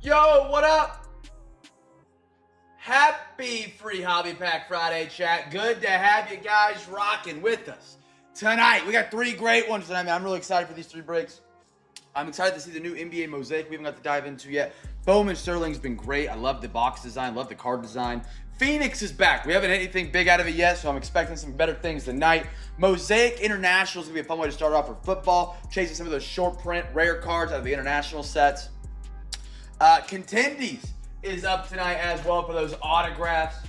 Yo, what up? Happy Free Hobby Pack Friday, chat. Good to have you guys rocking with us tonight. We got 3 great ones tonight, man. I'm really excited for these 3 breaks. I'm excited to see the new NBA Mosaic we haven't got to dive into yet. Bowman Sterling's been great. I love the box design, love the card design. Phoenix is back. We haven't had anything big out of it yet, so I'm expecting some better things tonight. Mosaic International is going to be a fun way to start off for football, chasing some of those short print, rare cards out of the international sets. Contendies is up tonight as well for those autographs.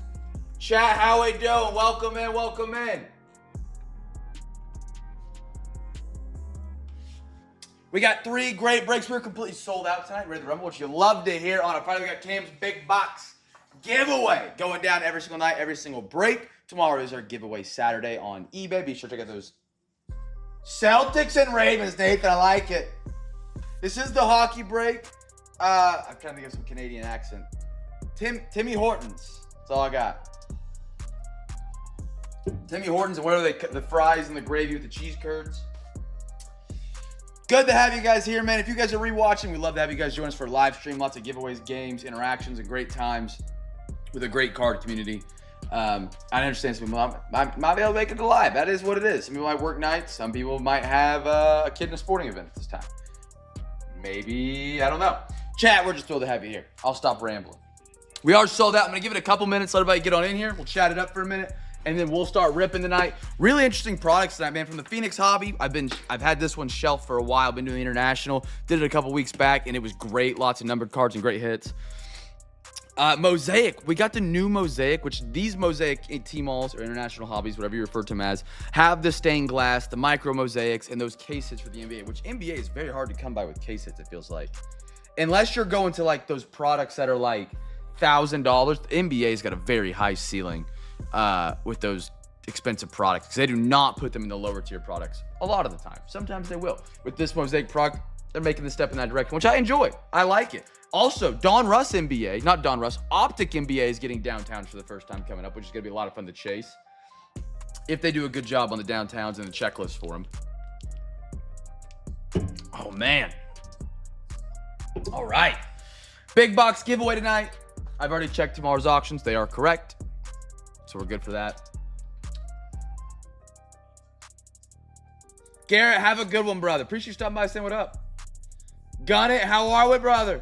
Chat, how we doing? Welcome in, welcome in. We got 3 great breaks. We're completely sold out tonight. Ready to rumble, which you love to hear on a Friday. We got Cam's Big Box giveaway going down every single night, every single break. Tomorrow is our giveaway Saturday on eBay. Be sure to check out those Celtics and Ravens, Nathan. I like it. This is the hockey break. I'm trying to think of some Canadian accent. Timmy Hortons. That's all I got. Timmy Hortons, and what are they? The fries and the gravy with the cheese curds. Good to have you guys here, man. If you guys are rewatching, we'd love to have you guys join us for a live stream. Lots of giveaways, games, interactions, and great times with a great card community. I understand some people might be able to make it live. That is what it is. Some people might work nights. Some people might have a kid in a sporting event at this time. Maybe, I don't know. Chat, we're just thrilled to have you here. I'll stop rambling. We are sold out. I'm going to give it a couple minutes. Let everybody get on in here. We'll chat it up for a minute, and then we'll start ripping tonight. Really interesting products tonight, man. From the Phoenix Hobby, I've had this one shelved for a while. Been doing the international. Did it a couple weeks back, and it was great. Lots of numbered cards and great hits. Mosaic. We got the new Mosaic, which these Mosaic T-malls or international hobbies, whatever you refer to them as, have the stained glass, the micro mosaics, and those case hits for the NBA, which NBA is very hard to come by with case hits, it feels like. Unless you're going to like those products that are like $1,000, the NBA's got a very high ceiling with those expensive products because they do not put them in the lower tier products a lot of the time. Sometimes they will. With this Mosaic product, they're making the step in that direction, which I enjoy. I like it. Also, Optic NBA is getting downtowns for the first time coming up, which is going to be a lot of fun to chase if they do a good job on the downtowns and the checklist for them. Oh, man. All right. Big box giveaway tonight. I've already checked tomorrow's auctions. They are correct. So we're good for that. Garrett, have a good one, brother. Appreciate you stopping by saying what up. Gun it. How are we, brother?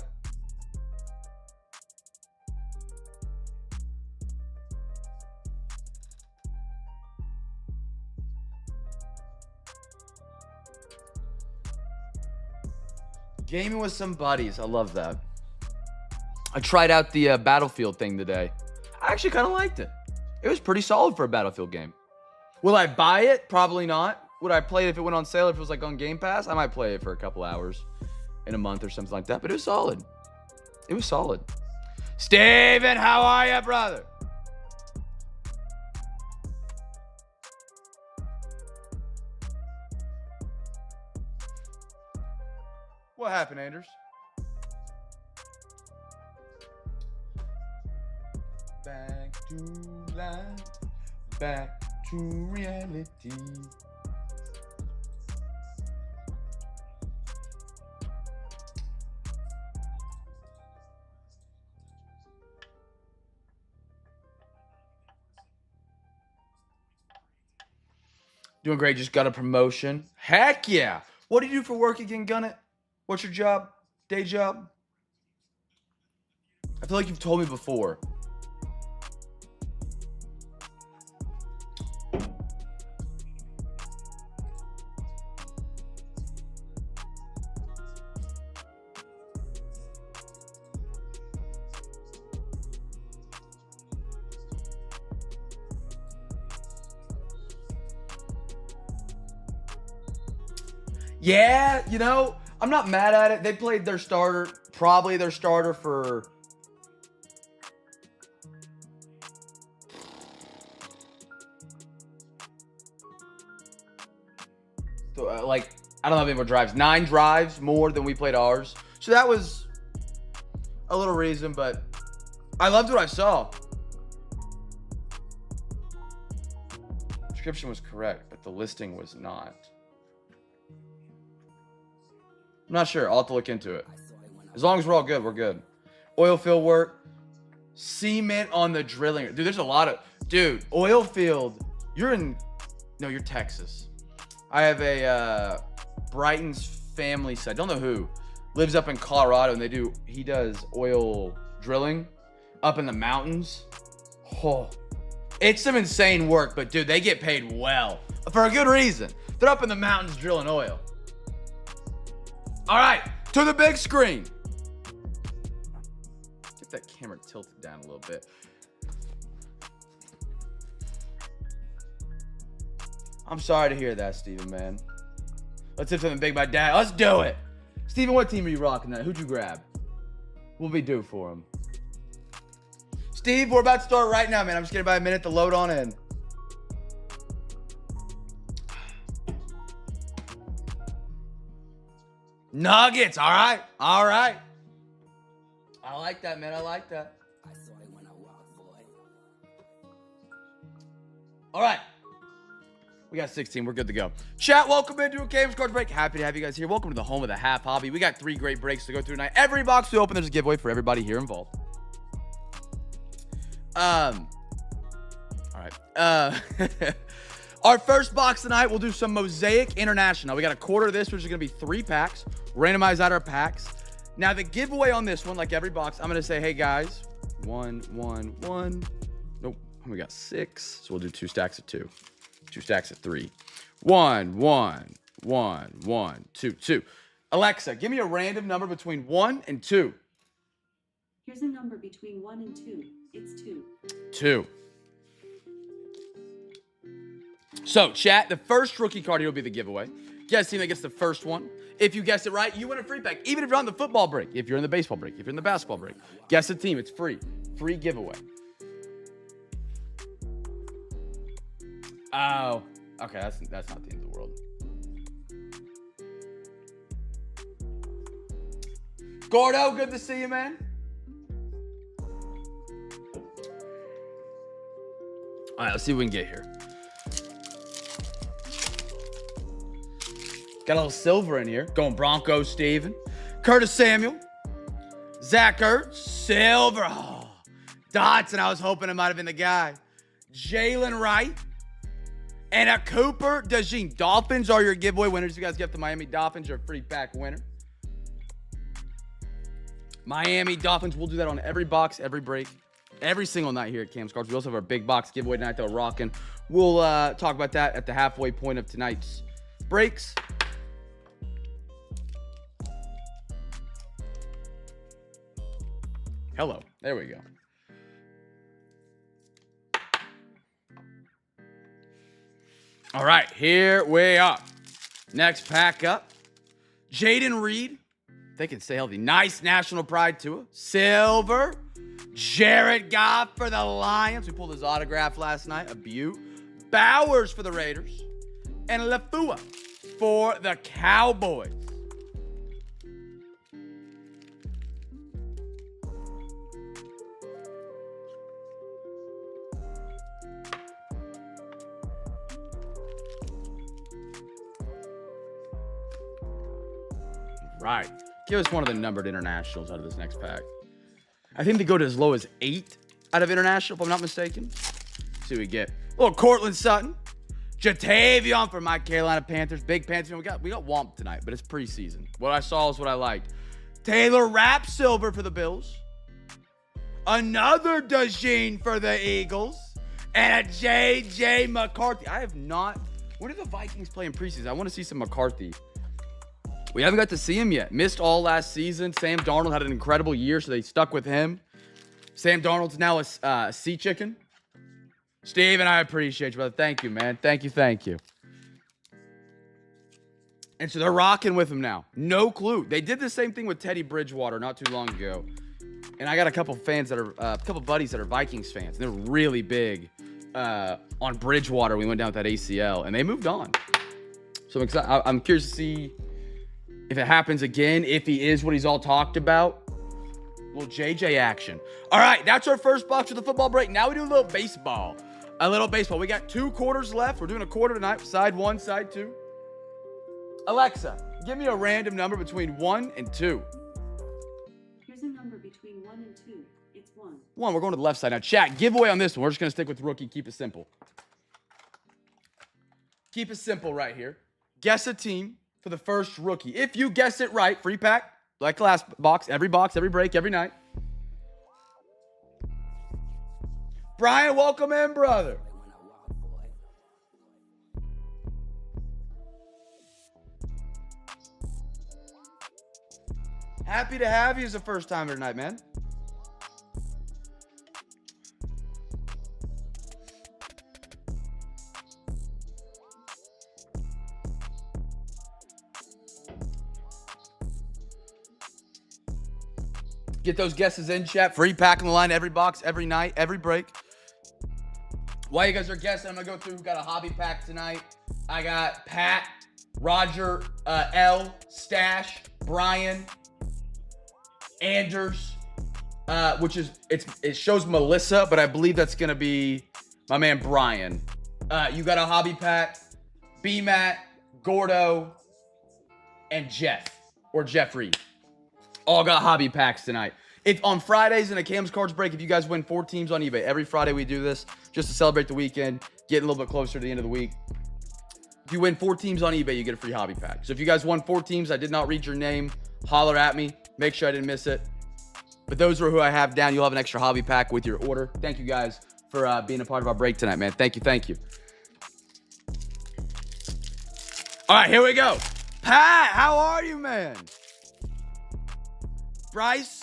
Gaming with some buddies. I love that. I tried out the Battlefield thing today. I actually kind of liked it. It was pretty solid for a Battlefield game. Will I buy it? Probably not. Would I play it if it went on sale? If it was like on Game Pass? I might play it for a couple hours in a month or something like that. But it was solid. It was solid. Steven, how are you, brother? What happened, Anders? Back to life, back to reality. Doing great, just got a promotion. Heck yeah. What do you do for work again, Gunnet? What's your job? Day job? I feel like you've told me before. Yeah, you know, I'm not mad at it. They played their starter, probably their starter for like, I don't know how many more drives. 9 drives more than we played ours. So that was a little reason, but I loved what I saw. Description was correct, but the listing was not. I'm not sure. I'll have to look into it. As long as we're all good, we're good. Oil field work. Cement on the drilling. Dude, there's a lot of... Dude, oil field. You're Texas. I have a Brighton's family side. Don't know who. Lives up in Colorado, and he does oil drilling up in the mountains. Oh, it's some insane work, but dude, they get paid well for a good reason. They're up in the mountains drilling oil. All right, to the big screen. Get that camera tilted down a little bit. I'm sorry to hear that, Steven, man. Let's hit something big by dad. Let's do it. Steven, what team are you rocking tonight? Who'd you grab? We'll be due for him. Steve, we're about to start right now, man. I'm just getting about a minute to load on in. Nuggets, all right. All right. I like that, man. I like that. All right. We got 16. We're good to go. Chat, welcome into a CamFam Break. Happy to have you guys here. Welcome to the home of the half hobby. We got 3 great breaks to go through tonight. Every box we open, there's a giveaway for everybody here involved. All right. Our first box tonight, we'll do some Mosaic International. We got a quarter of this, which is going to be 3 packs. Randomize out our packs. Now, the giveaway on this one, like every box, I'm going to say, hey, guys, 1, 1, 1. Nope. We got 6. So we'll do 2 stacks of 2. 2 stacks of 3. 1, 1, 1, 1, 2, 2. Alexa, give me a random number between 1 and 2. Here's a number between 1 and 2. It's 2. 2. So, chat, the first rookie card here will be the giveaway. Guess team that gets the first one. If you guess it right, you win a free pack. Even if you're on the football break, if you're in the baseball break, if you're in the basketball break. Guess a team. It's free. Free giveaway. Oh, okay. That's not the end of the world. Gordo, good to see you, man. All right, let's see what we can get here. Got a little silver in here. Going Broncos, Steven. Curtis Samuel. Zach Ertz. Silver. Oh, Dotson, I was hoping it might have been the guy. Jalen Wright. And a Cooper DeJean. Dolphins are your giveaway winners. If you guys get the Miami Dolphins, you're a free pack winner. Miami Dolphins. We'll do that on every box, every break, every single night here at Cam's Cards. We also have our big box giveaway tonight that we're rocking. We'll talk about that at the halfway point of tonight's breaks. Hello. There we go. All right, here we are. Next pack up. Jaden Reed. They can stay healthy. Nice national pride to it. Silver. Jared Goff for the Lions. We pulled his autograph last night. A beaut. Bowers for the Raiders. And Lafua for the Cowboys. Right. Give us one of the numbered internationals out of this next pack. I think they go to as low as 8 out of international, if I'm not mistaken. Let's see what we get. A little Cortland Sutton. Jatavion for my Carolina Panthers. Big Panthers. We got Womp tonight, but it's preseason. What I saw is what I liked. Taylor Rapp Silver for the Bills. Another DeJean for the Eagles. And a J.J. McCarthy. I have not... When do the Vikings play in preseason? I want to see some McCarthy. We haven't got to see him yet. Missed all last season. Sam Darnold had an incredible year, so they stuck with him. Sam Darnold's now a sea chicken. Steven, I appreciate you, brother. Thank you, man. Thank you, thank you. And so they're rocking with him now. No clue. They did the same thing with Teddy Bridgewater not too long ago. And I got a couple fans that are, a couple buddies that are Vikings fans. They're really big on Bridgewater. We went down with that ACL, and they moved on. So I'm curious to see if it happens again, if he is what he's all talked about. A little JJ action. All right, that's our first box of the football break. Now we do a little baseball. We got 2 quarters left. We're doing a quarter tonight. Side 1, side 2. Alexa, give me a random number between 1 and 2. Here's a number between between 1 and 2. It's 1. 1. We're going to the left side. Now, chat, giveaway on this one. We're just going to stick with rookie. Keep it simple. Keep it simple right here. Guess a team for the first rookie. If you guess it right, free pack, like the last box, every break, every night. Brian, welcome in, brother. Happy to have you as a first timer tonight, man. Get those guesses in, chat. Free pack on the line every box, every night, every break. While you guys are guessing, I'm going to go through. We've got a hobby pack tonight. I got Pat, Roger, L, Stash, Brian, Anders, which is, it shows Melissa, but I believe that's going to be my man Brian. You got a hobby pack, B-Matt, Gordo, and Jeff, or Jeffrey. All got hobby packs tonight. It's on Fridays in a Cam's Cards break. If you guys win 4 teams on eBay, every Friday we do this just to celebrate the weekend, getting a little bit closer to the end of the week. If you win 4 teams on eBay, you get a free hobby pack. So if you guys won 4 teams, I did not read your name, holler at me. Make sure I didn't miss it. But those are who I have down. You'll have an extra hobby pack with your order. Thank you guys for being a part of our break tonight, man. Thank you, thank you. All right, here we go. Pat, how are you, man? Bryce,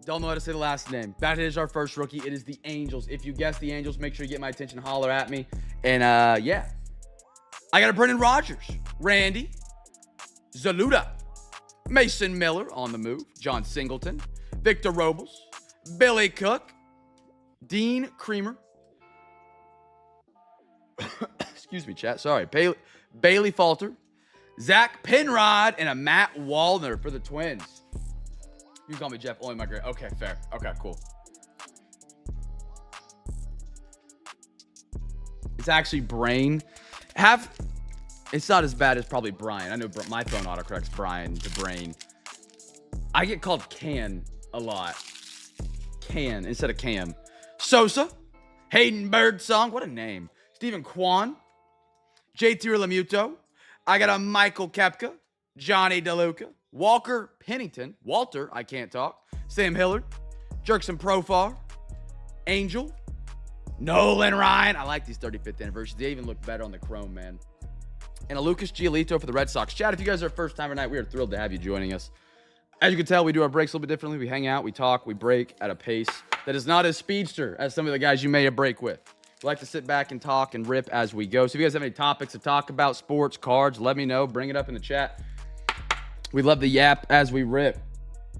don't know how to say the last name. That is our first rookie. It is the Angels. If you guess the Angels, make sure you get my attention, holler at me. And yeah. I got a Brendan Rodgers, Randy, Zaluda, Mason Miller on the move, John Singleton, Victor Robles, Billy Cook, Dean Creamer. Excuse me, chat. Sorry. Bailey Falter, Zach Penrod, and a Matt Wallner for the Twins. You can call me Jeff, only my grade. Okay, fair. Okay, cool. It's actually Brain. It's not as bad as probably Brian. I know my phone autocorrects Brian to Brain. I get called Can a lot. Can instead of Cam. Sosa, Hayden Birdsong, what a name. Stephen Kwan, JT Lamuto. I got a Michael Kepka, Johnny DeLuca, Walker Pennington, Walter, I can't talk, Sam Hillard, Jerkson Profar, Angel, Nolan Ryan. I like these 35th anniversaries. They even look better on the chrome, man. And a Lucas Giolito for the Red Sox. Chad, if you guys are first time tonight, we are thrilled to have you joining us. As you can tell, we do our breaks a little bit differently. We hang out, we talk, we break at a pace that is not as speedster as some of the guys you may have break with. We like to sit back and talk and rip as we go. So if you guys have any topics to talk about, sports, cards, let me know. Bring it up in the chat. We love the yap as we rip.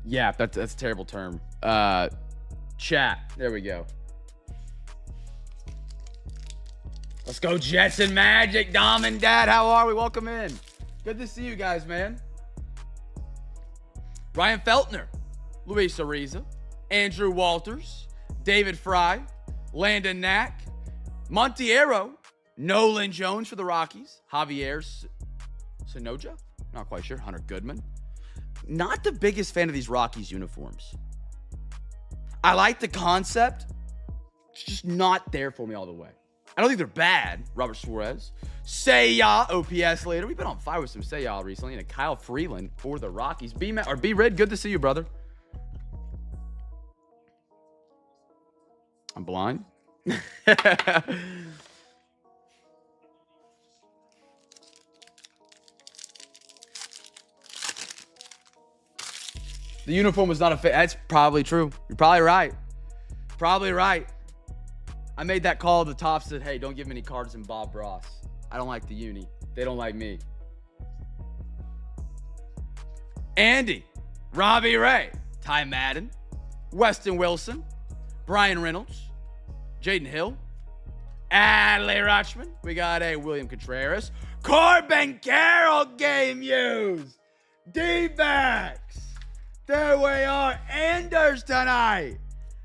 Yap, that's a terrible term. Chat. There we go. Let's go Jets and Magic. Dom and Dad, how are we? Welcome in. Good to see you guys, man. Ryan Feltner, Luis Ariza, Andrew Walters, David Fry, Landon Knack, Montiero, Nolan Jones for the Rockies, Javier Sonoja, not quite sure, Hunter Goodman. Not the biggest fan of these Rockies uniforms. I like the concept. It's just not there for me all the way. I don't think they're bad. Robert Suarez. Seiya, OPS later. We've been on fire with some Seiya recently. And a Kyle Freeland for the Rockies. B-Red, good to see you, brother. I'm blind. The uniform was not a fit. That's probably true. You're probably right. Probably right. I made that call. The top said, hey, don't give me any cards in Bob Ross. I don't like the uni. They don't like me. Andy, Robbie Ray, Ty Madden, Weston Wilson, Brian Reynolds, Jaden Hill, Adley Rutschman. We got a William Contreras, Corbin Carroll game used. D-backs. There we are. Anders tonight.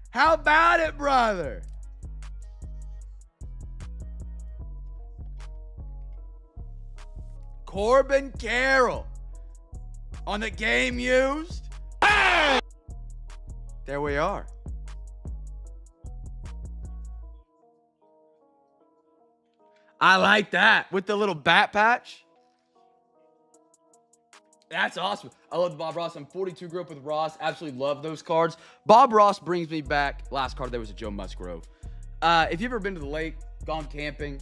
How about it, brother? Corbin Carroll on the game used. Damn, There we are. I like that with the little bat patch. That's awesome. I love Bob Ross. I'm 42, grew up with Ross. Absolutely love those cards. Bob Ross brings me back. Last card there was a Joe Musgrove. If you've ever been to the lake, gone camping,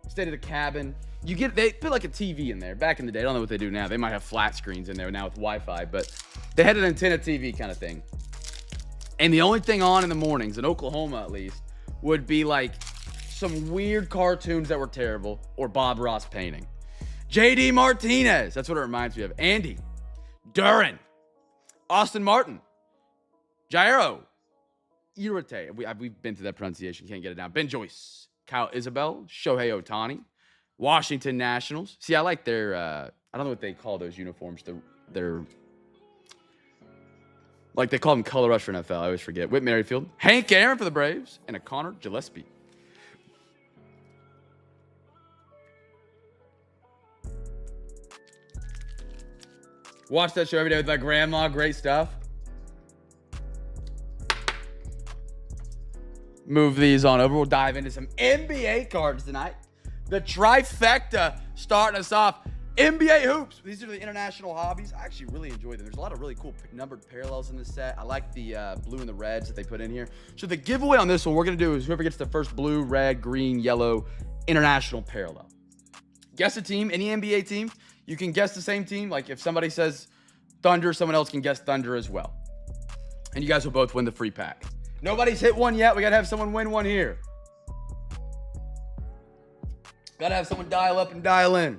stayed at a cabin, they put like a TV in there. Back in the day, I don't know what they do now. They might have flat screens in there now with Wi-Fi, but they had an antenna TV kind of thing. And the only thing on in the mornings, in Oklahoma at least, would be like some weird cartoons that were terrible or Bob Ross painting. JD Martinez, that's what it reminds me of. Andy, Duran, Austin Martin, Jairo, Irate. We've been through that pronunciation, can't get it down. Ben Joyce, Kyle Isabel, Shohei Ohtani, Washington Nationals. See, I like their, I don't know what they call those uniforms. They're like they call them Color Rush for NFL. I always forget. Whit Merrifield, Hank Aaron for the Braves, and a Connor Gillespie. Watch that show every day with my grandma. Great stuff. Move these on over. We'll dive into some NBA cards tonight. The trifecta starting us off. NBA hoops. These are the international hobbies. I actually really enjoy them. There's a lot of really cool numbered parallels in this set. I like the blue and the reds that they put in here. So the giveaway on this one, we're going to do is whoever gets the first blue, red, green, yellow international parallel. Guess a team, any NBA team. You can guess the same team. Like if somebody says Thunder, someone else can guess Thunder as well. And you guys will both win the free pack. Nobody's hit one yet. We got to have someone win one here. Got to have someone dial up and dial in.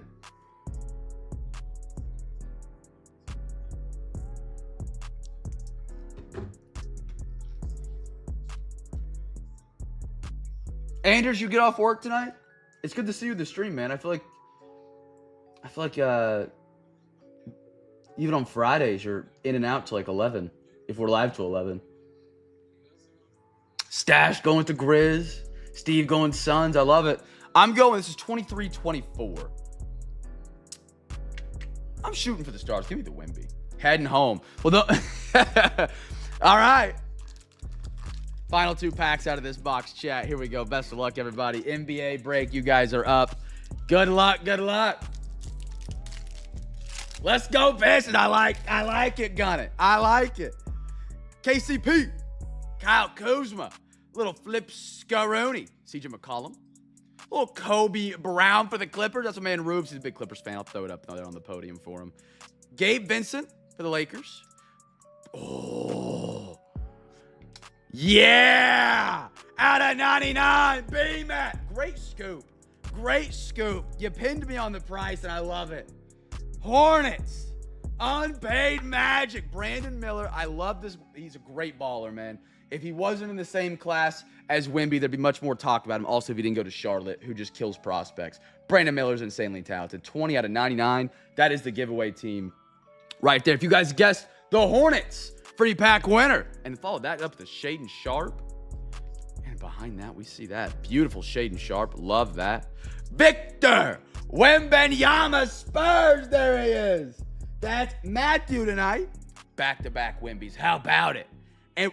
Anders, you get off work tonight? It's good to see you in the stream, man. I feel like even on Fridays, you're in and out to like 11, if we're live to 11. Stash going to Grizz. Steve going Suns. I love it. I'm going. This is 23-24. I'm shooting for the stars. Give me the Wemby. Heading home. Well, all right. Final two packs out of this box chat. Here we go. Best of luck, everybody. NBA break. You guys are up. Good luck. Good luck. Let's go, Pistons. I like it, Gunnet. I like it. KCP. Kyle Kuzma. Little Flip Scaroni. CJ McCollum. Little Kobe Brown for the Clippers. That's my man Rubes. He's a big Clippers fan. I'll throw it up there on the podium for him. Gabe Vincent for the Lakers. Oh. Yeah. Out of 99. B-Mac. Great scoop. Great scoop. You pinned me on the price, and I love it. Hornets. Unpaid Magic. Brandon Miller. I love this. He's a great baller, man. If he wasn't in the same class as Wemby, there'd be much more talk about him. Also, if he didn't go to Charlotte, who just kills prospects. Brandon Miller's insanely talented. 20 out of 99. That is the giveaway team right there. If you guys guessed the Hornets, free pack winner. And follow that up with the Shaden Sharp. And behind that, we see that. Beautiful Shaden Sharp. Love that. Victor Wembanyama Spurs. There he is. That's Matthew tonight. Back-to-back Wembys. How about it? And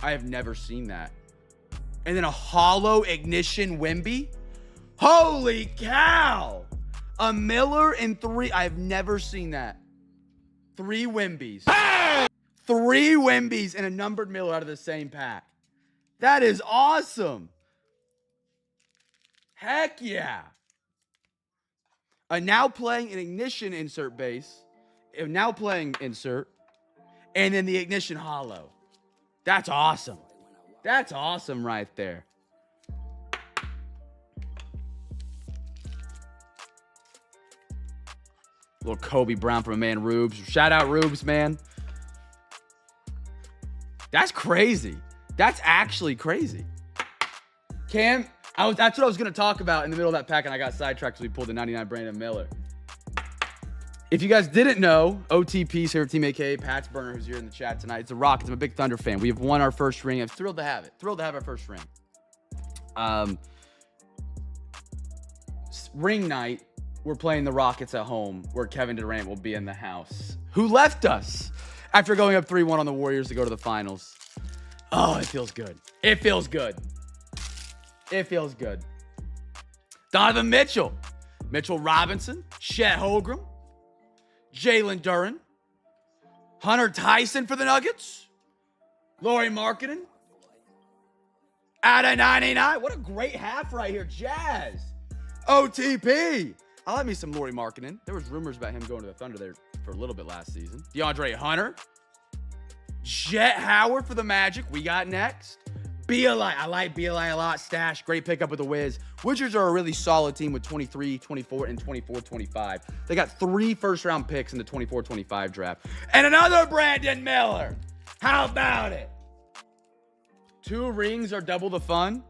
I have never seen that. And then a hollow ignition Wemby. Holy cow. A Miller and 3. I've never seen that. 3 Wembys. 3 Wembys and a numbered Miller out of the same pack. That is awesome. Heck yeah. A now playing an ignition insert base. A now playing insert. And then the ignition hollow. That's awesome. That's awesome right there. Little Kobe Brown from a man Rubes. Shout out Rubes, man. That's crazy. That's actually crazy. Cam, that's what I was going to talk about in the middle of that pack, and I got sidetracked because we pulled the 99 Brandon Miller. If you guys didn't know, OTP's here, team AKA Pat's Burner, who's here in the chat tonight. It's the Rockets. I'm a big Thunder fan. We have won our first ring. I'm thrilled to have it. Thrilled to have our first ring. Ring night, we're playing the Rockets at home, where Kevin Durant will be in the house, who left us after going up 3-1 on the Warriors to go to the finals. Oh, it feels good. It feels good. It feels good. Donovan Mitchell. Mitchell Robinson. Chet Holmgren. Jalen Duren. Hunter Tyson for the Nuggets. Lauri Markkanen. Out of 99. What a great half right here. Jazz. OTP. I like me some Lauri Markkanen. There was rumors about him going to the Thunder there for a little bit last season. DeAndre Hunter. Jet Howard for the Magic. We got next. BLI. I like BLI a lot. Stash. Great pickup with the Wiz. Wizards are a really solid team with 23, 24, and 24-25. They got 3 first-round picks in the 24-25 draft. And another Brandon Miller. How about it? 2 rings are double the fun.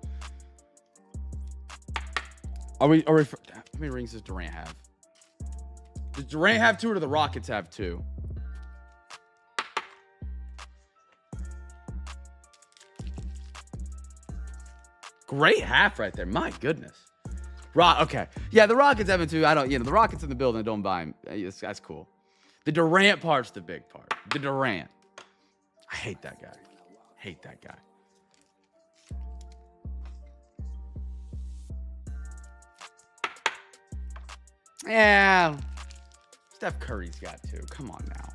How many rings does Durant have? Does Durant have 2 or do the Rockets have 2? Great half right there. My goodness. Okay. Yeah, the Rockets have 2. The Rockets in the building don't buy him. That's cool. The Durant part's the big part. The Durant. I hate that guy. Hate that guy. Yeah. Steph Curry's got 2. Come on now.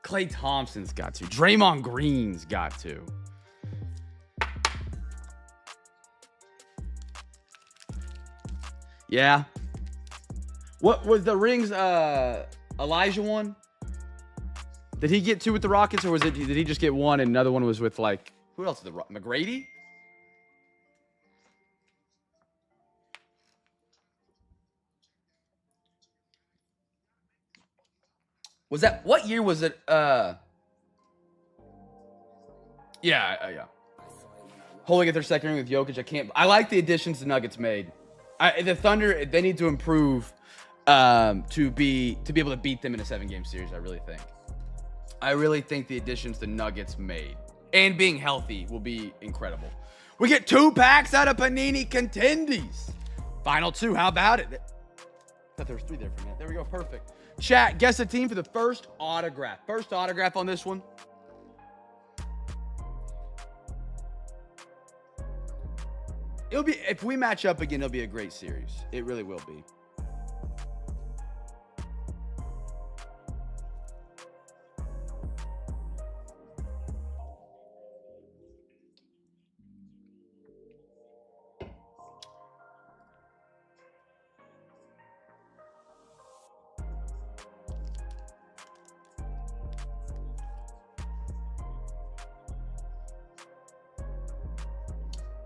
Klay Thompson's got 2. Draymond Green's got 2. Yeah. What was the rings Elijah one? Did he get 2 with the Rockets, or did he just get 1 and another one was with, like, who else? McGrady? Was that, what year was it? Yeah. Holding at their second ring with Jokic. I like the additions the Nuggets made. The Thunder, they need to improve to be able to beat them in a 7-game series, I really think the additions the Nuggets made and being healthy will be incredible. We get 2 packs out of Panini Contendies. Final 2, how about it? I thought there was 3 there for a minute. There we go, perfect. Chat, guess the team for the first autograph. First autograph on this one. It'll be, if we match up again, it'll be a great series. It really will be.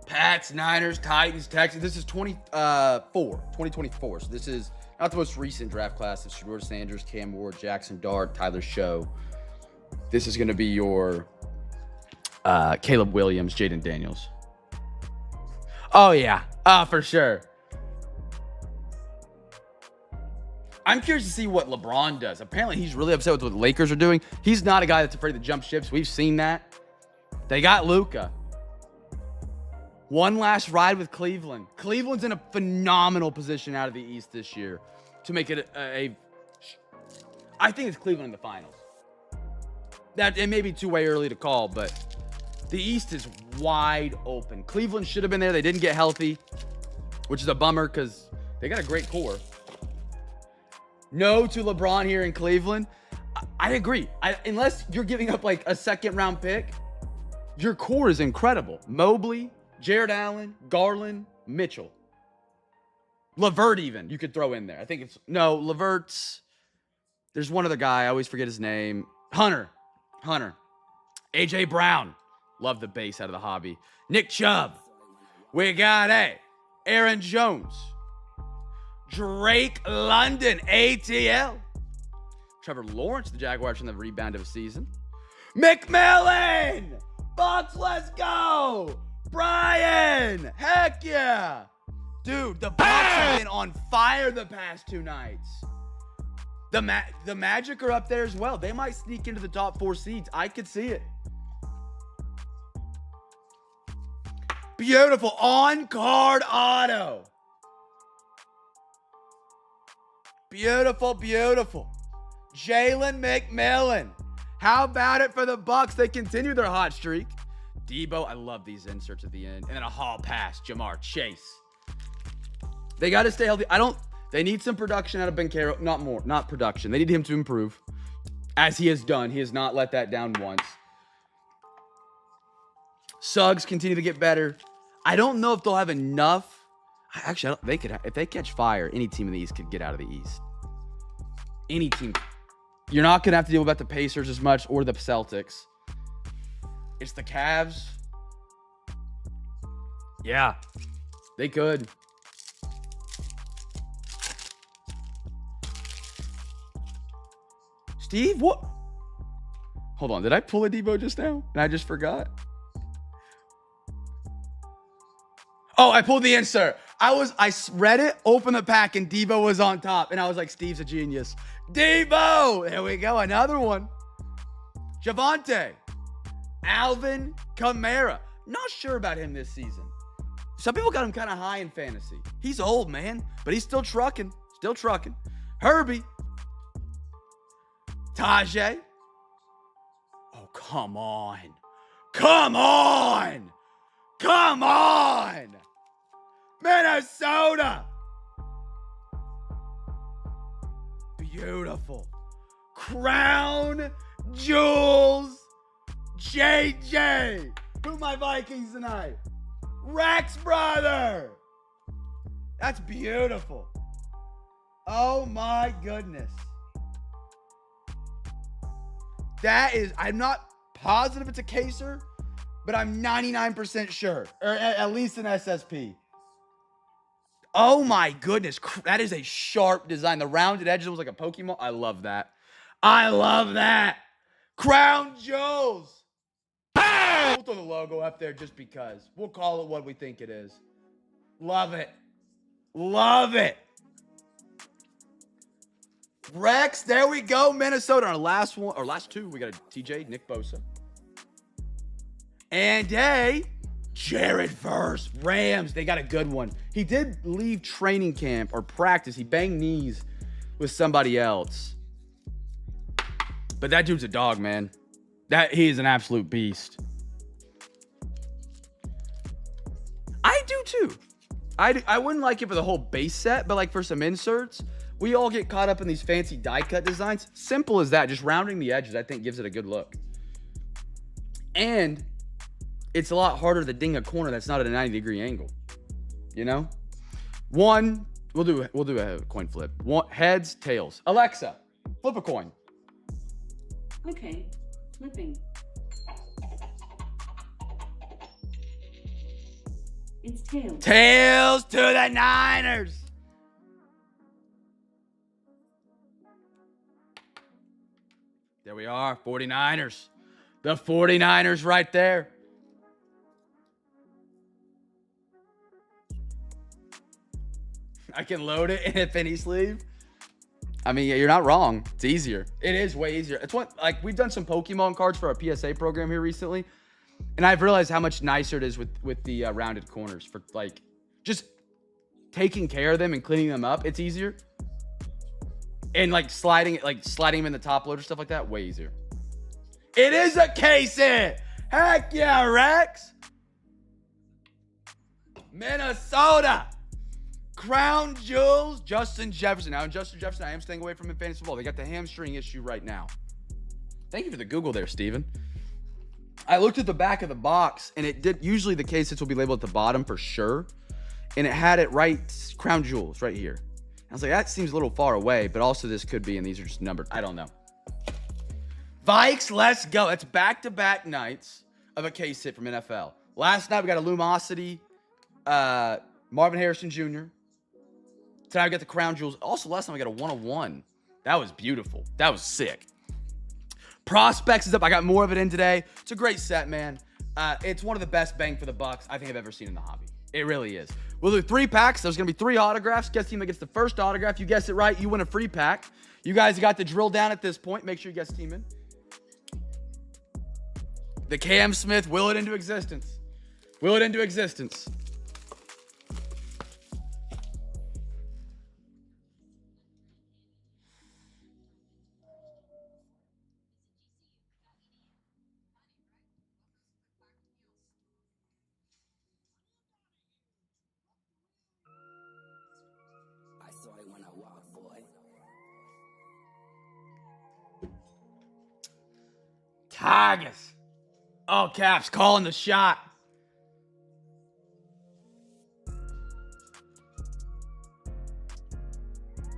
Pats, Niners, Titans, Texans. This is 2024. So this is not the most recent draft class. It's Shedeur Sanders, Cam Ward, Jackson Dart, Tyler Show. This is going to be your Caleb Williams, Jaden Daniels. Oh, yeah. For sure. I'm curious to see what LeBron does. Apparently, he's really upset with what the Lakers are doing. He's not a guy that's afraid to jump ships. We've seen that. They got Luka. One last ride with Cleveland. Cleveland's in a phenomenal position out of the East this year to make it I think it's Cleveland in the finals. That it may be too way early to call, but the East is wide open. Cleveland should have been there. They didn't get healthy, which is a bummer because they got a great core. No to LeBron here in Cleveland. I agree. Unless you're giving up like a 2nd-round pick, your core is incredible. Mobley, Jared Allen, Garland, Mitchell. LeVert even, you could throw in there. I think it's, no, LeVert's, there's one other guy, I always forget his name. Hunter. AJ Brown. Love the base out of the hobby. Nick Chubb. We got Aaron Jones. Drake London, ATL. Trevor Lawrence, the Jaguars from the rebound of a season. McMillan! Bucks, let's go! Brian! Heck yeah! Dude, the Bucks have been on fire the past 2 nights. The Magic are up there as well. They might sneak into the top 4 seeds. I could see it. Beautiful on-card auto. Beautiful. Jalen McMillan. How about it for the Bucks? They continue their hot streak. Debo, I love these inserts at the end. And then a haul pass, Jamar Chase. They got to stay healthy. They need some production out of Bencaro. Not production. They need him to improve. As he has done. He has not let that down once. Suggs continue to get better. I don't know if they'll have enough. Actually, if they catch fire, any team in the East could get out of the East. Any team. You're not going to have to deal about the Pacers as much or the Celtics. It's the Cavs. Yeah, they could. Steve, what? Hold on. Did I pull a Debo just now? And I just forgot? Oh, I pulled the insert. I read it, opened the pack, and Debo was on top. And I was like, Steve's a genius. Debo! There we go. Another one. Javonte. Alvin Kamara. Not sure about him this season. Some people got him kind of high in fantasy. He's old, man, but he's still trucking. Still trucking. Herbie. Tajay. Oh, come on. Come on. Come on. Minnesota. Beautiful. Crown Jewels. JJ. Who my Vikings tonight? Rex brother. That's beautiful. Oh my goodness. That is, I'm not positive it's a Caser, but I'm 99% sure. Or at least an SSP. Oh my goodness. That is a sharp design. The rounded edges was like a Pokemon. I love that. I love that. Crown Jewels. We'll throw the logo up there just because. We'll call it what we think it is. Love it. Love it. Rex, there we go. Minnesota. Our last one, or last two, we got a TJ, Nick Bosa. And a Jared Verse. Rams, they got a good one. He did leave training camp or practice. He banged knees with somebody else. But that dude's a dog, man. He is an absolute beast. I do too. I wouldn't like it for the whole base set, but like for some inserts, we all get caught up in these fancy die cut designs. Simple as that. Just rounding the edges, I think, gives it a good look. And it's a lot harder to ding a corner that's not at a 90-degree angle. You know? One, we'll do a coin flip. One, heads, tails. Alexa, flip a coin. Okay, flipping. It's tails. Tails to the Niners. There we are, 49ers. The 49ers right there. I can load it in a penny sleeve. I mean, you're not wrong. It's easier. It is way easier. It's what, like, we've done some Pokemon cards for our PSA program here recently, and I've realized how much nicer it is with the rounded corners for, like, just taking care of them and cleaning them up. It's easier. And, like, sliding them in the top loader, stuff like that, way easier. It is a case hit. Heck yeah, Rex. Minnesota. Crown Jewels, Justin Jefferson. Now, in Justin Jefferson, I am staying away from him in fantasy football. They got the hamstring issue right now. Thank you for the Google there, Steven. I looked at the back of the box, and it did. Usually the case hits will be labeled at the bottom for sure. And it had it right, Crown Jewels, right here. I was like, that seems a little far away, but also this could be, and these are just numbered. I don't know. Vikes, let's go. That's back-to-back nights of a case hit from NFL. Last night, we got a Lumosity, Marvin Harrison Jr. Tonight, we got the Crown Jewels. Also, last night, we got a 101. That was beautiful. That was sick. Prospects is up. I got more of it in today. It's a great set, man. It's one of the best bang for the bucks I think I've ever seen in the hobby. It really is. We'll do 3 packs. There's going to be 3 autographs. Guess team that gets the first autograph. You guess it right, you win a free pack. You guys got the drill down at this point. Make sure you guess team in. The Cam Smith, will it into existence. Will it into existence. Haggis. All caps, calling the shot.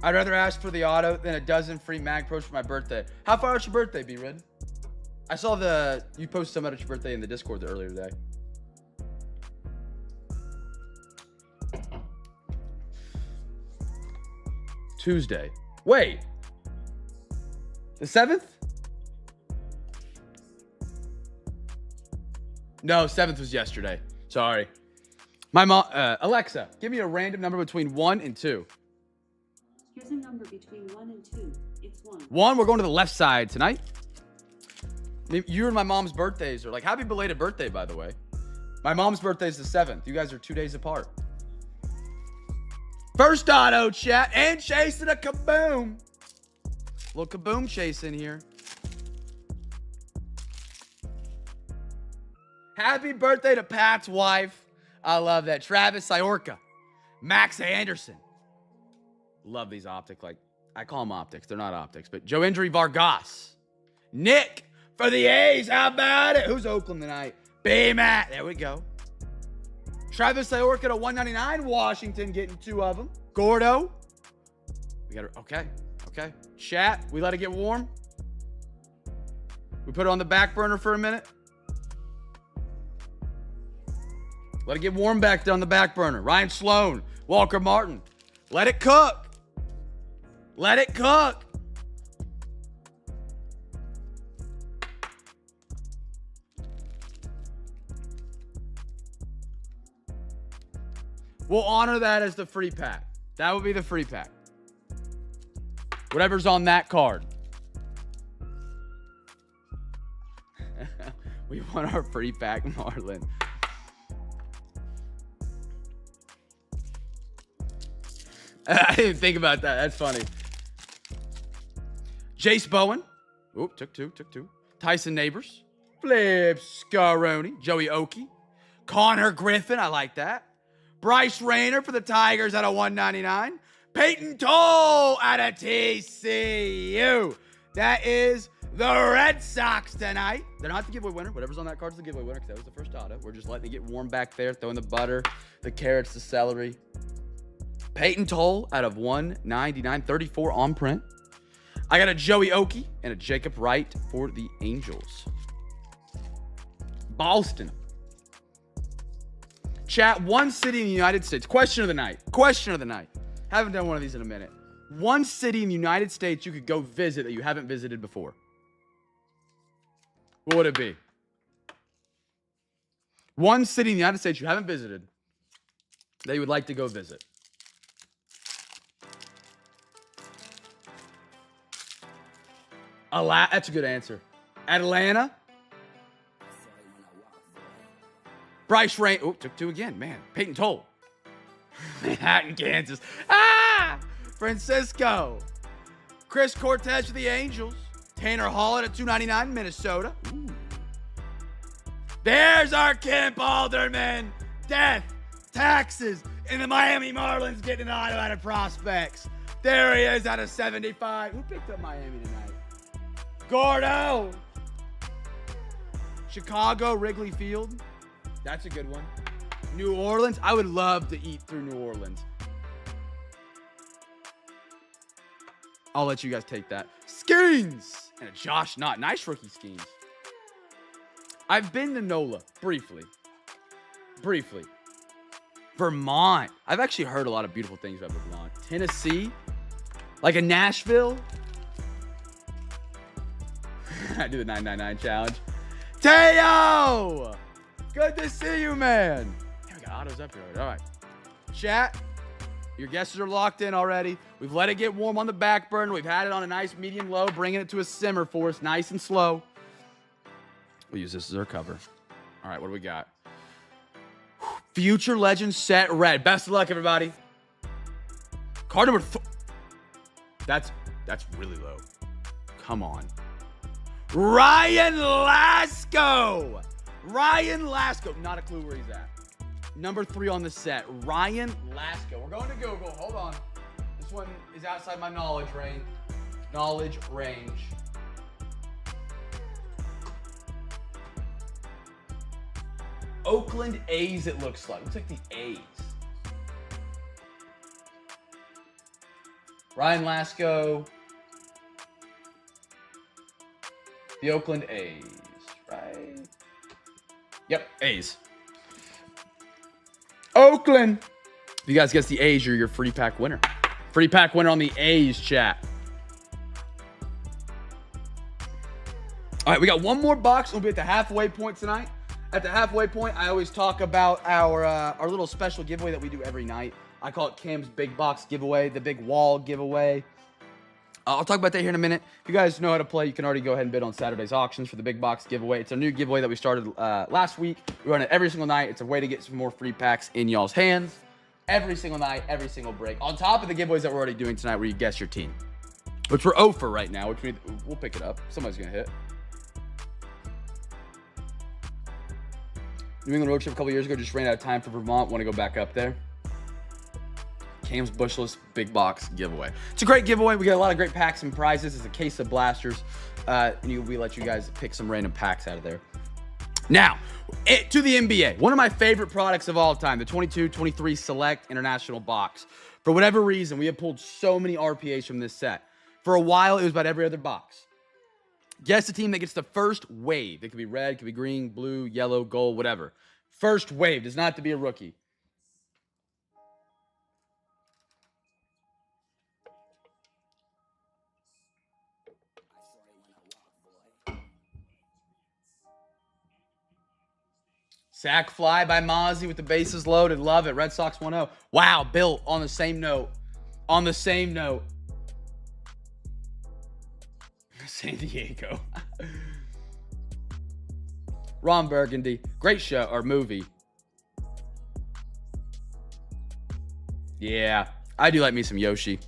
I'd rather ask for the auto than a dozen free Mag Pros for my birthday. How far out your birthday, B-Red? I saw you posted something about your birthday in the Discord earlier today. Tuesday. Wait. The 7th? No, 7th was yesterday. Sorry. My mom, Alexa, give me a random number between 1 and 2. Here's a number between 1 and 2. It's 1. 1, we're going to the left side tonight. You and my mom's birthdays are like, happy belated birthday, by the way. My mom's birthday is the 7th. You guys are 2 days apart. First auto chat and chasing a kaboom. Little kaboom chase in here. Happy birthday to Pat's wife. I love that. Travis Iorca. Max Anderson. Love these optics. Like, I call them optics. They're not optics. But Joe Indri Vargas. Nick for the A's. How about it? Who's Oakland tonight? B-Matt. There we go. Travis Iorca to 199. Washington getting 2 of them. Gordo. We got to, okay. Chat. We let it get warm. We put it on the back burner for a minute. Let it get warm back there on the back burner. Ryan Sloan. Walker Martin. Let it cook. Let it cook. We'll honor that as the free pack. That would be the free pack. Whatever's on that card. We want our free pack, Marlon. I didn't think about that. That's funny. Jace Bowen. Oop, took two. Tyson Neighbors. Flip Scaroni. Joey Oakey. Connor Griffin. I like that. Bryce Rayner for the Tigers at a 199. Peyton Toll at a TCU. That is the Red Sox tonight. They're not the giveaway winner. Whatever's on that card's the giveaway winner because that was the first auto. We're just letting it get warm back there, throwing the butter, the carrots, the celery. Peyton Toll out of 199, 34 on print. I got a Joey Oakey and a Jacob Wright for the Angels. Boston. Chat, one city in the United States. Question of the night. Haven't done one of these in a minute. One city in the United States you could go visit that you haven't visited before. What would it be? One city in the United States you haven't visited that you would like to go visit. That's a good answer. Atlanta. Bryce Rain. Oh, took 2 again. Man, Peyton Toll. Manhattan, Kansas. Francisco. Chris Cortez for the Angels. Tanner Hall at a 299, Minnesota. Ooh. There's our Kemp Alderman. Death, taxes, and the Miami Marlins getting an auto out of prospects. There he is out of 75. Who picked up Miami tonight? Gordo. Chicago, Wrigley Field. That's a good one. New Orleans. I would love to eat through New Orleans. I'll let you guys take that. Skeens. And a Josh Knott. Nice rookie Skeens. I've been to NOLA briefly. Vermont. I've actually heard a lot of beautiful things about Vermont. Tennessee. Like a Nashville. I do the 999 challenge. Teo! Good to see you, man. Yeah, we got autos up here already. All right. Chat, your guesses are locked in already. We've let it get warm on the back burner. We've had it on a nice medium low, bringing it to a simmer for us, nice and slow. We'll use this as our cover. All right, what do we got? Future Legends set red. Best of luck, everybody. Card number That's really low. Come on. Ryan Lasco. Not a clue where he's at. Number 3 on the set. Ryan Lasco. We're going to Google. Hold on. This one is outside my knowledge range. Oakland A's, it looks like. Looks like the A's. Ryan Lasco. The Oakland A's, right? Yep, A's. Oakland. If you guys guess the A's, you're your free pack winner. Free pack winner on the A's, chat. All right, we got one more box. We'll be at the halfway point tonight. At the halfway point, I always talk about our little special giveaway that we do every night. I call it Cam's Big Box Giveaway, the big wall giveaway. I'll talk about that here in a minute. If you guys know how to play, you can already go ahead and bid on Saturday's auctions for the big box giveaway. It's a new giveaway that we started last week. We run it every single night. It's a way to get some more free packs in y'all's hands. Every single night, every single break. On top of the giveaways that we're already doing tonight where you guess your team. Which we're 0 for right now, which means we'll pick it up. Somebody's going to hit. New England road trip a couple years ago. Just ran out of time for Vermont. Want to go back up there. Cam's Bushless Big Box Giveaway. It's a great giveaway. We get a lot of great packs and prizes. It's a case of blasters. And we let you guys pick some random packs out of there. Now, to the NBA. One of my favorite products of all time. The 22-23 Select International Box. For whatever reason, we have pulled so many RPAs from this set. For a while, it was about every other box. Guess the team that gets the first wave. It could be red, it could be green, blue, yellow, gold, whatever. First wave. Does not have to be a rookie. Sack fly by Mozzie with the bases loaded. Love it. Red Sox 1-0. Wow, Bill, on the same note. On the same note. San Diego. Ron Burgundy. Great show or movie. Yeah, I do like me some Yoshi.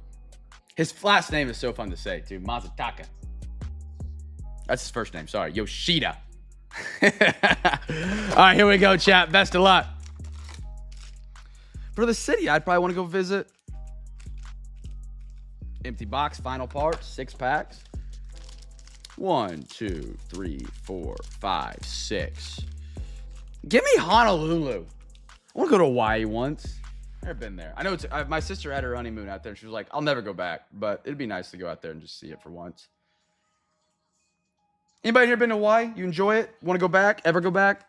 His last name is so fun to say, too. Mazataka. That's his first name. Sorry. Yoshida. All right, here we go, chat. Best of luck. For the city, I'd probably want to go visit. Empty box, final parts, 6 packs. 1, 2, 3, 4, 5, 6. Give me Honolulu. I want to go to Hawaii once. Never been there. I know it's my sister had her honeymoon out there. And she was like, I'll never go back, but it'd be nice to go out there and just see it for once. Anybody here been to Hawaii? You enjoy it? Want to go back? Ever go back?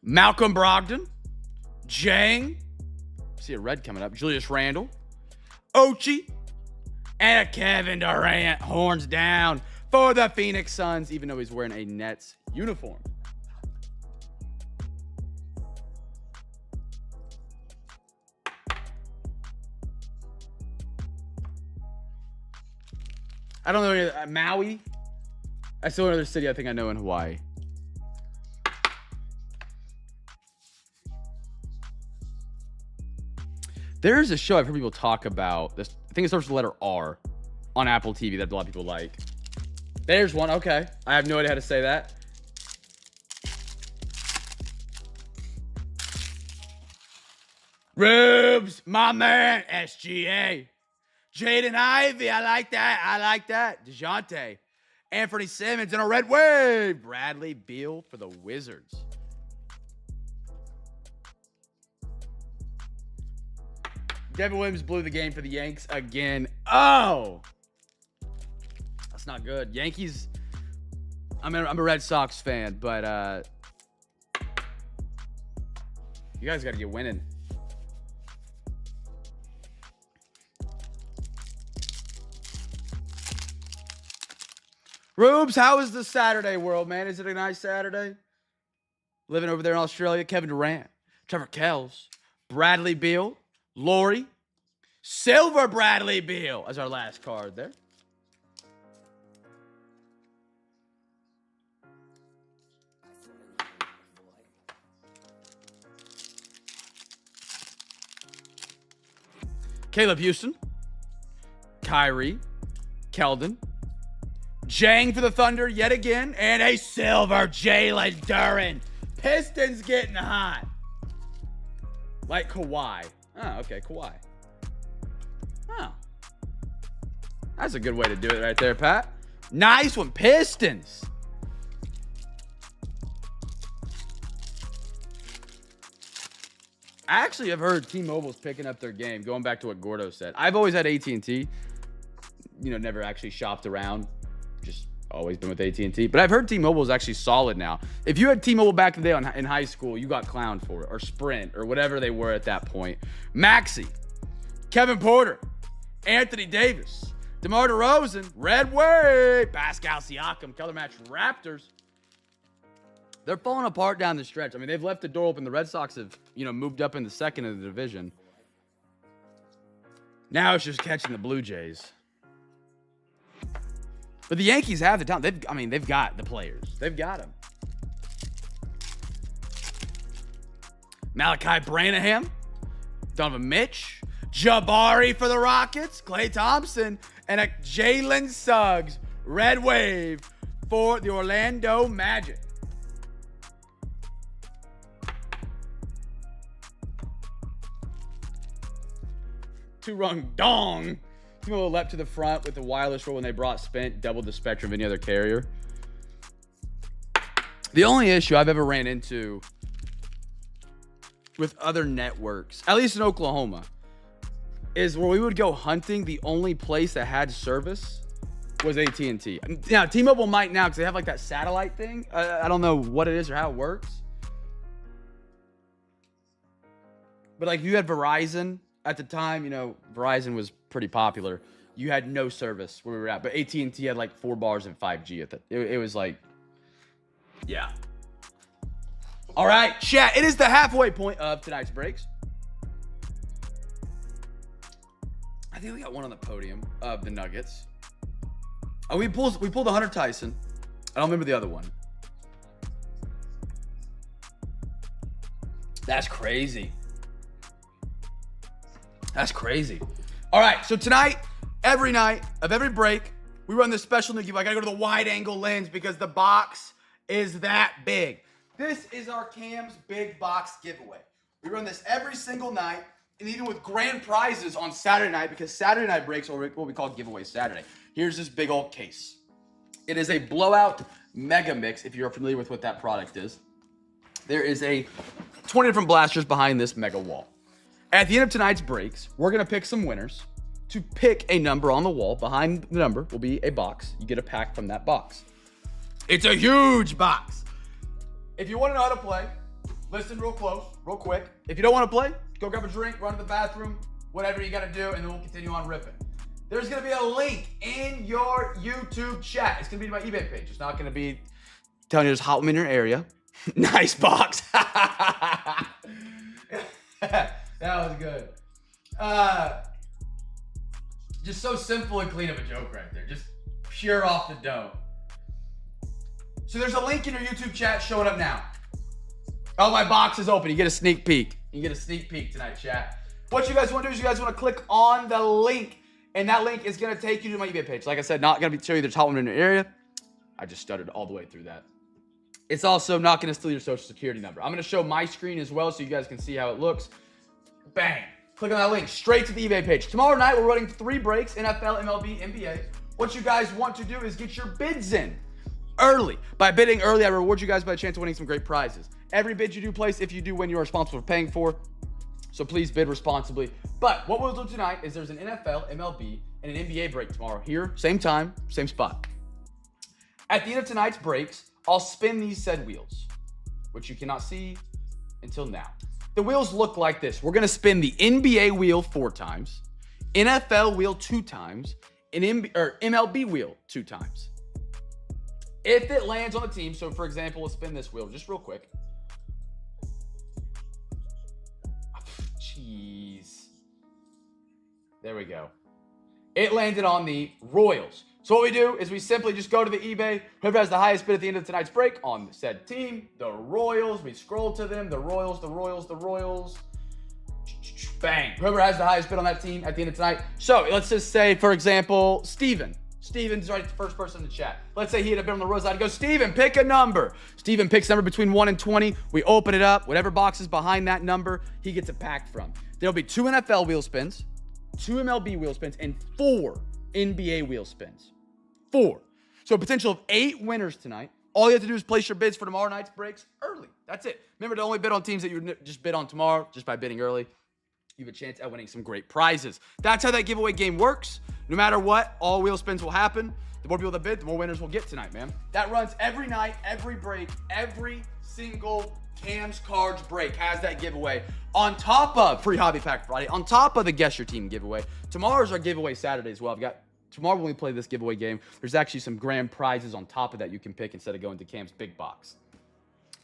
Malcolm Brogdon. Jang. See a red coming up. Julius Randle. Ochi. And a Kevin Durant. Horns down for the Phoenix Suns, even though he's wearing a Nets uniform. I don't know. Maui. That's the only other city I think I know in Hawaii. There's a show I've heard people talk about. This, I think it starts with the letter R on Apple TV that a lot of people like. There's one. Okay. I have no idea how to say that. Rubes, my man, SGA. Jaden Ivey, I like that. I like that. DeJounte. Anthony Simmons in a red wave. Bradley Beal for the Wizards. Devin Williams blew the game for the Yanks again. Oh! That's not good. Yankees, I'm a Red Sox fan, but you guys got to get winning. Rubes, how is the Saturday world, man? Is it a nice Saturday? Living over there in Australia. Kevin Durant, Trevor Kells, Bradley Beal, Laurie, Silver Bradley Beal as our last card there. Caleb Houston, Kyrie, Keldon, Jang for the Thunder yet again, and a silver Jalen Duren. Pistons getting hot. Like Kawhi. Oh, okay, Kawhi. Oh. That's a good way to do it right there, Pat. Nice one. Pistons. I actually have heard T-Mobile's picking up their game, going back to what Gordo said. I've always had AT&T, never actually shopped around, just always been with AT&T. But I've heard T-Mobile is actually solid now. If you had T-Mobile back in the day in high school, you got clowned for it, or Sprint, or whatever they were at that point. Maxey, Kevin Porter, Anthony Davis, DeMar DeRozan, Red Wave, Pascal Siakam, color match Raptors. They're falling apart down the stretch. I mean, they've left the door open. The Red Sox have, moved up in the second of the division. Now it's just catching the Blue Jays. But the Yankees have the talent. They've got the players. They've got them. Malachi Branham, Donovan Mitch, Jabari for the Rockets, Klay Thompson, and a Jalen Suggs Red Wave for the Orlando Magic. Two-rung dong. T-Mobile leapt to the front with the wireless roll when they brought Spent, doubled the spectrum of any other carrier. The only issue I've ever ran into with other networks, at least in Oklahoma, is where we would go hunting, the only place that had service was AT&T. Now, T-Mobile might now because they have like that satellite thing. I don't know what it is or how it works. But like if you had Verizon at the time, Verizon was pretty popular. You had no service where we were at, but AT&T had like 4 bars and 5G at the. It was like, yeah. All right, chat. It is the halfway point of tonight's breaks. I think we got one on the podium of the Nuggets. Oh, we pulled the Hunter Tyson. I don't remember the other one. That's crazy. That's crazy. All right, so tonight, every night of every break, we run this special new giveaway. I gotta go to the wide angle lens because the box is that big. This is our Cam's Big Box giveaway. We run this every single night, and even with grand prizes on Saturday night, because Saturday night breaks are what we call Giveaway Saturday. Here's this big old case. It is a blowout mega mix, if you're familiar with what that product is. There is a 20 different blasters behind this mega wall. At the end of tonight's breaks, we're going to pick some winners. To pick a number on the wall, behind the number will be a box. You get a pack from that box. It's a huge box. If you want to know how to play, listen real close, real quick. If you don't want to play, go grab a drink, run to the bathroom, whatever you got to do, and then we'll continue on ripping. There's going to be a link in your YouTube chat. It's going to be my eBay page. It's not going to be telling you there's hot women in your area. Nice box. That was good. Just so simple and clean of a joke right there. Just pure off the dome. So there's a link in your YouTube chat showing up now. Oh, my box is open. You get a sneak peek. You get a sneak peek tonight, chat. What you guys want to do is you guys want to click on the link, and that link is going to take you to my eBay page. Like I said, not going to show you there's hot women in your area. I just stuttered all the way through that. It's also not going to steal your social security number. I'm going to show my screen as well so you guys can see how it looks. Bang. Click on that link straight to the eBay page. Tomorrow night, we're running 3 breaks, NFL, MLB, NBA. What you guys want to do is get your bids in early. By bidding early, I reward you guys by the chance of winning some great prizes. Every bid you do place, if you do win, you are responsible for paying for. So please bid responsibly. But what we'll do tonight is there's an NFL, MLB, and an NBA break tomorrow. Here, same time, same spot. At the end of tonight's breaks, I'll spin these said wheels, which you cannot see until now. The wheels look like this. We're going to spin the NBA wheel 4 times, NFL wheel 2 times, and MLB wheel 2 times. If it lands on the team, so for example, let's spin this wheel just real quick. Jeez. There we go. It landed on the Royals. So what we do is we simply just go to the eBay. Whoever has the highest bid at the end of tonight's break on said team, the Royals, we scroll to them, the Royals, the Royals, the Royals. Bang. Whoever has the highest bid on that team at the end of tonight. So let's just say, for example, Steven. Steven's right, the first person in the chat. Let's say he had a bid on the Royals. I'd go, Steven, pick a number. Steven picks a number between 1 and 20. We open it up. Whatever box is behind that number, he gets a pack from. There'll be 2 NFL wheel spins, 2 MLB wheel spins, and 4 NBA wheel spins. 4. So So a potential of 8 winners tonight. All you have to do is place your bids for tomorrow night's breaks early. That's it. Remember to only bid on teams that you just bid on tomorrow, just by bidding early. You have a chance at winning some great prizes. That's how that giveaway game works. No matter what, all wheel spins will happen. The more people that bid, the more winners we'll get tonight, man. That runs every night, every break, every single Cam's Cards break has that giveaway. On top of Free Hobby Pack Friday, on top of the Guess Your Team giveaway. Tomorrow's our giveaway Saturday as well. Tomorrow when we play this giveaway game, there's actually some grand prizes on top of that you can pick instead of going to Cam's big box.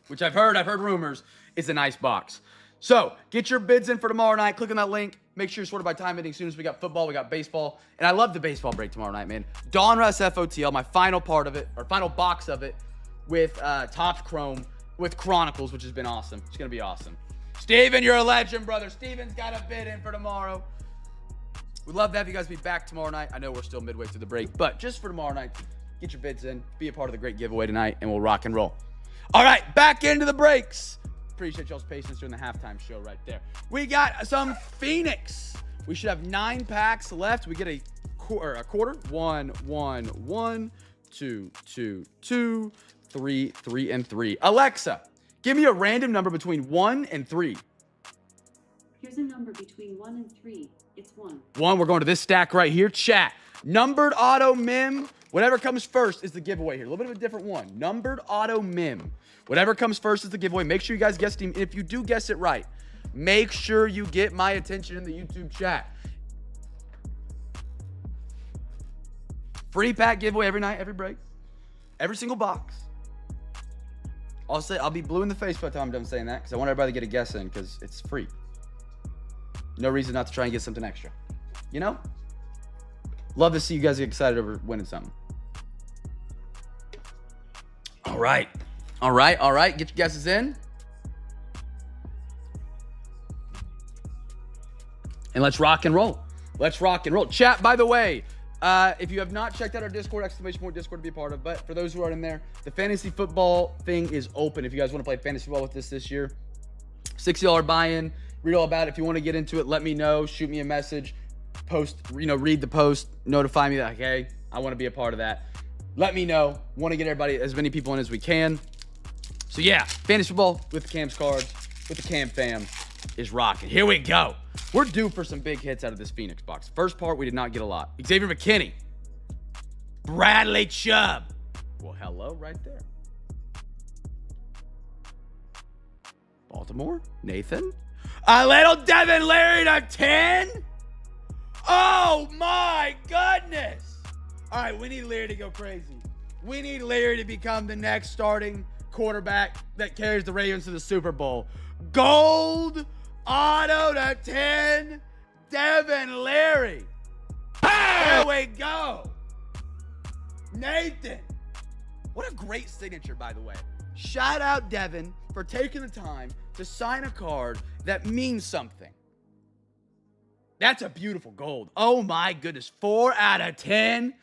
Which I've heard rumors, is a nice box. So, get your bids in for tomorrow night. Click on that link. Make sure you're sorted by time ending soon as we got football, we got baseball. And I love the baseball break tomorrow night, man. Donruss FOTL, my final part of it, or final box of it, with Topps Chrome, with Chronicles, which has been awesome. It's going to be awesome. Steven, you're a legend, brother. Steven's got a bid in for tomorrow. We'd love to have you guys be back tomorrow night. I know we're still midway through the break, but just for tomorrow night, get your bids in. Be a part of the great giveaway tonight, and we'll rock and roll. All right, back into the breaks. Appreciate y'all's patience during the halftime show right there. We got some Phoenix. We should have 9 packs left. We get a quarter. 1, 1, 1, 2, 2, 2, 3, 3, and 3. Alexa, give me a random number between 1 and 3. Here's a number between 1 and 3. It's 1. 1, we're going to this stack right here. Chat. Numbered auto mim. Whatever comes first is the giveaway here. A little bit of a different one. Numbered auto mim. Whatever comes first is the giveaway. Make sure you guys guess team. If you do guess it right, make sure you get my attention in the YouTube chat. Free pack giveaway every night, every break. Every single box. I'll be blue in the face by the time I'm done saying that because I want everybody to get a guess in because it's free. No reason not to try and get something extra. You know? Love to see you guys get excited over winning something. All right. Get your guesses in. And let's rock and roll. Chat, by the way, if you have not checked out our Discord, !Discord to be a part of, but for those who are in there, the fantasy football thing is open. If you guys want to play fantasy football with us this year, $60 buy-in. Read all about it. If you want to get into it, let me know. Shoot me a message. Post, read the post. Notify me that, hey, I want to be a part of that. Let me know. Want to get everybody, as many people in as we can. So yeah, fantasy football with the Cam's Cards, with the Cam Fam is rocking. Here we go. We're due for some big hits out of this Phoenix box. First part, we did not get a lot. Xavier McKinney. Bradley Chubb. Well, hello right there. Baltimore. Nathan. A little Devin Leary to 10. Oh my goodness. All right, we need Leary to go crazy. We need Leary to become the next starting quarterback that carries the Ravens to the Super Bowl. Gold auto to 10. Devin Leary. There we go. Nathan. What a great signature, by the way. Shout out Devin for taking the time to sign a card that means something. That's a beautiful gold. Oh my goodness. 4 out of 10.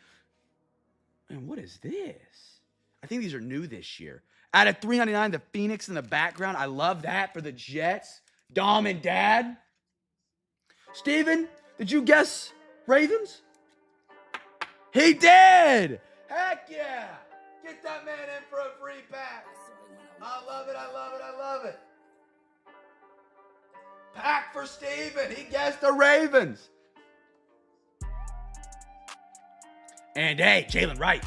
And what is this? I think these are new this year. Out of 399, the Phoenix in the background. I love that for the Jets. Dom and Dad. Steven, did you guess Ravens? He did. Heck yeah. Get that man in for a free pack. I love it. Pack for Steven. He guessed the Ravens. And hey, Jalen Wright.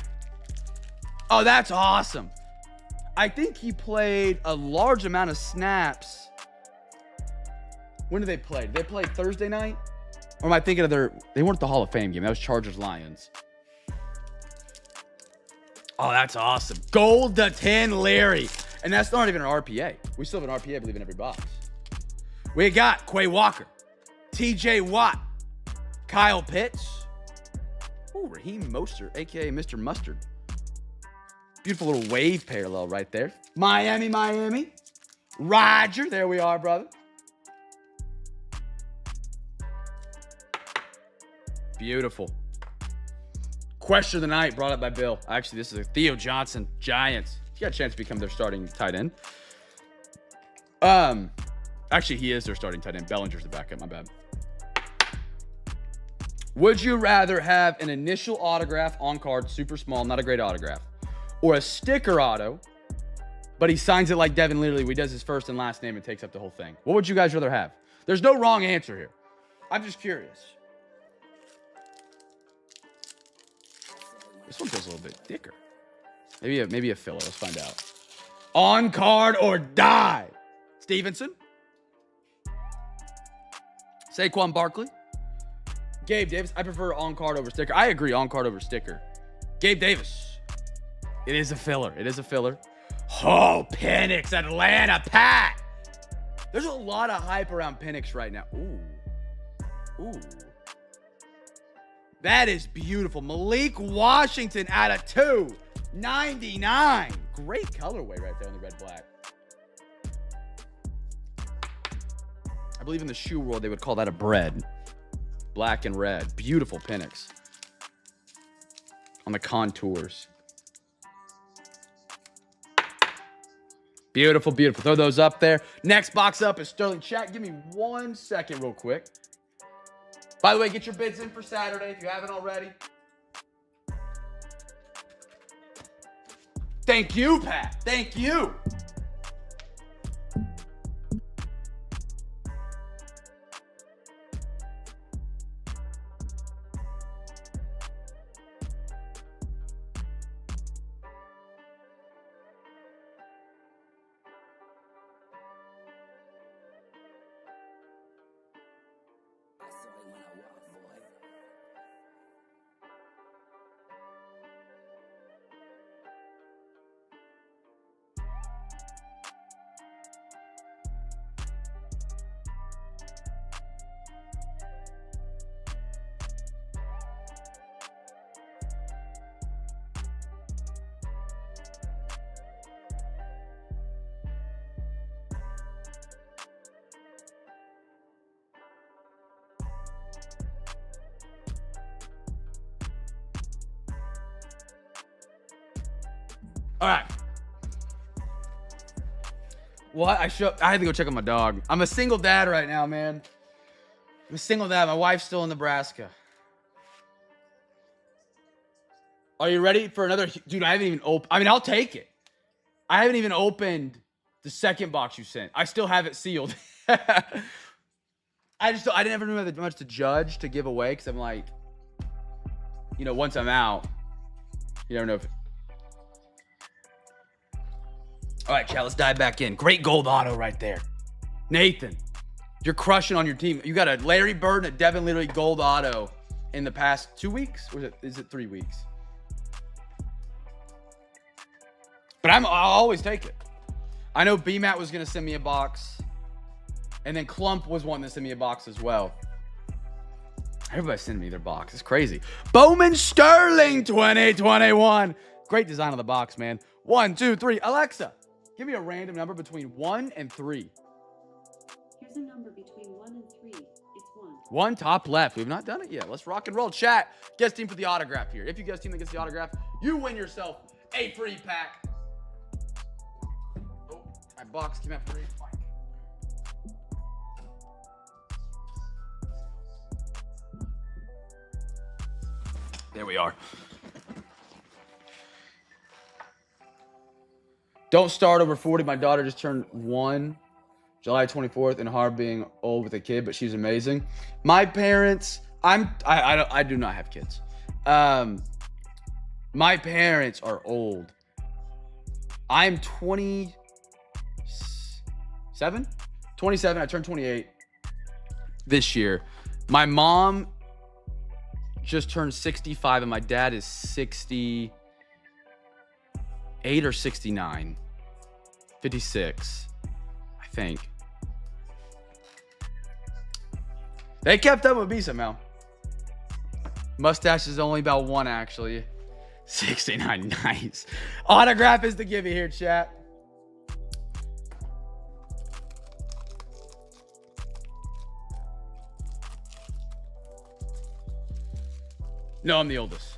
Oh, that's awesome. I think he played a large amount of snaps. When did they play? Did they play Thursday night? Or am I thinking of they weren't the Hall of Fame game. That was Chargers-Lions. Oh, that's awesome. Gold to 10 Larry. And that's not even an RPA. We still have an RPA, I believe, in every box. We got Quay Walker, TJ Watt, Kyle Pitts. Ooh, Raheem Mostert, a.k.a. Mr. Mustard. Beautiful little wave parallel right there. Miami. Roger, there we are, brother. Beautiful. Question of the night brought up by Bill. Actually, this is a Theo Johnson, Giants. He got a chance to become their starting tight end. Actually, he is their starting tight end. Bellinger's the backup, my bad. Would you rather have an initial autograph on card, super small, not a great autograph, or a sticker auto, but he signs it like Devin literally, he does his first and last name and takes up the whole thing? What would you guys rather have? There's no wrong answer here. I'm just curious. This one feels a little bit thicker. Maybe a filler. Let's find out. On card or die. Stevenson. Saquon Barkley. Gabe Davis. I prefer on card over sticker. I agree, on card over sticker. Gabe Davis. It is a filler. It is a filler. Oh, Penix, Atlanta, Pat. There's a lot of hype around Penix right now. Ooh. Ooh. That is beautiful. Malik Washington out of 299. Great colorway right there in the red black. I believe in the shoe world they would call that a bread. Black and red. Beautiful Penix. On the contours. Beautiful, beautiful. Throw those up there. Next box up is Sterling. Chat, give me 1 second real quick. By the way, get your bids in for Saturday if you haven't already. Thank you, Pat. Thank you. All right. What? I had to go check on my dog. I'm a single dad right now, man. I'm a single dad. My wife's still in Nebraska. Are you ready for another? Dude, I haven't even opened. I mean, I'll take it. I haven't even opened the second box you sent. I still have it sealed. I didn't ever know that much to judge, to give away, because I'm like, you know, once I'm out, you never know if. All right, chat, let's dive back in. Great gold auto right there. Nathan, you're crushing on your team. You got a Larry Bird and a Devin literally gold auto in the past 2 weeks? Or is it 3 weeks? But I'll always take it. I know BMAT was going to send me a box. And then Clump was wanting to send me a box as well. Everybody's sending me their box. It's crazy. Bowman Sterling 2021. Great design on the box, man. 1, 2, 3. Alexa, give me a random number between 1 and 3. Here's a number between 1 and 3. It's 1. 1 top left. We've not done it yet. Let's rock and roll. Chat, guess team for the autograph here. If you guess team that gets the autograph, you win yourself a free pack. Oh, my box came out free. There we are. Don't start over 40. My daughter just turned 1 July 24th, and hard being old with a kid, but she's amazing. My parents, I do not have kids. My parents are old. I'm 27. I turned 28 this year. My mom just turned 65, and my dad is 68 or 69. 56, I think. They kept up with me somehow. Mustache is only about 1, actually. 69, nice. Autograph is the give you here, chat. No, I'm the oldest.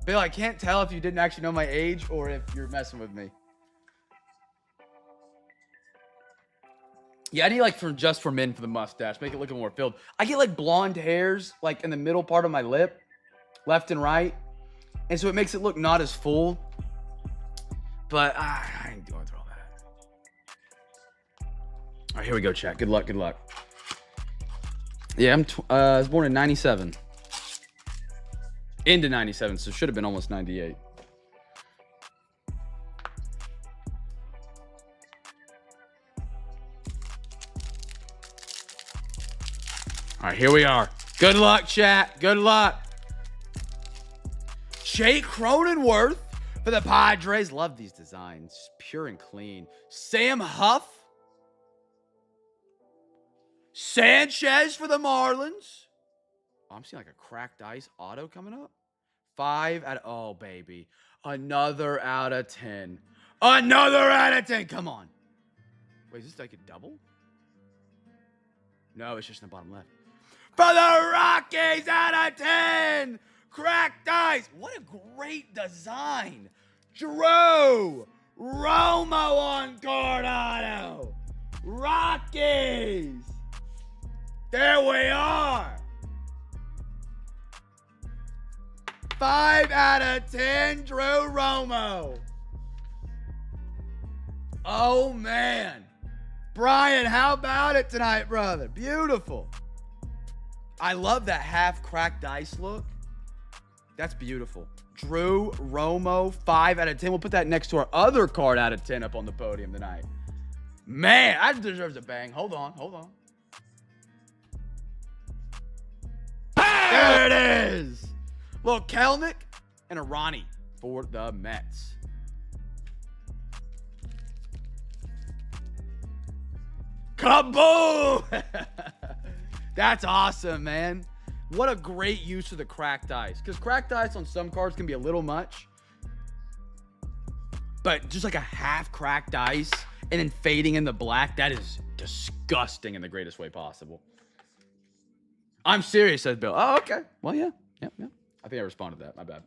Bill, I can't tell if you didn't actually know my age or if you're messing with me. Yeah, I need like just for men for the mustache. Make it look a little more filled. I get like blonde hairs like in the middle part of my lip, left and right. And so it makes it look not as full. But I ain't going through all that. All right, here we go, chat. Good luck, good luck. Yeah, I was born in 97. Into 97, so should have been almost 98. All right, here we are. Good luck, chat. Good luck. Jake Cronenworth for the Padres. Love these designs. Pure and clean. Sam Huff. Sanchez for the Marlins. Oh, I'm seeing like a cracked ice auto coming up. 5 out of... Oh, baby. Another out of 10. Another out of 10. Come on. Wait, is this like a double? No, it's just in the bottom left. For the Rockies out of 10. Cracked ice. What a great design. Drew Romo on Coronado. Rockies. There we are. 5 out of 10, Drew Romo. Oh, man. Brian, how about it tonight, brother? Beautiful. I love that half cracked ice look. That's beautiful. Drew Romo, 5 out of 10. We'll put that next to our other card out of 10 up on the podium tonight. Man, that deserves a bang. Hold on, hold on. There it is. Little Kelnick and a Ronnie for the Mets. Kaboom! That's awesome, man. What a great use of the cracked ice. Because cracked ice on some cards can be a little much. But just like a half cracked ice and then fading in the black, that is disgusting in the greatest way possible. I'm serious, says Bill. Oh, okay. Well, yeah. Yep. I think I responded to that. My bad.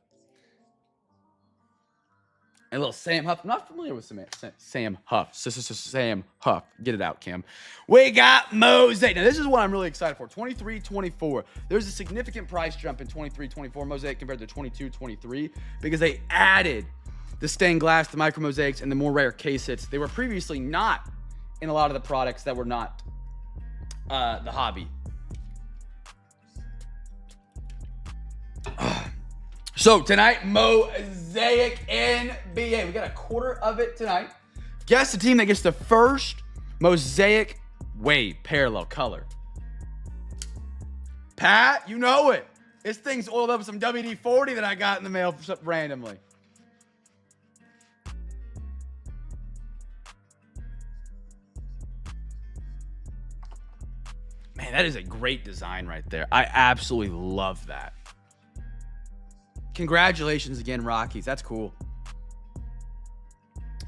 And a little Sam Huff. I'm not familiar with Sam Huff. Sam Huff. Get it out, Kim. We got Mosaic. Now, this is what I'm really excited for. 23-24. There's a significant price jump in 23-24 Mosaic compared to 22-23 because they added the stained glass, the micro mosaics, and the more rare case hits. They were previously not in a lot of the products that were not the hobby. So tonight, Mosaic NBA. We got a quarter of it tonight. Guess the team that gets the first Mosaic wave parallel color. Pat, you know it. This thing's oiled up with some WD-40 that I got in the mail randomly. Man, that is a great design right there. I absolutely love that. Congratulations again, Rockies. That's cool.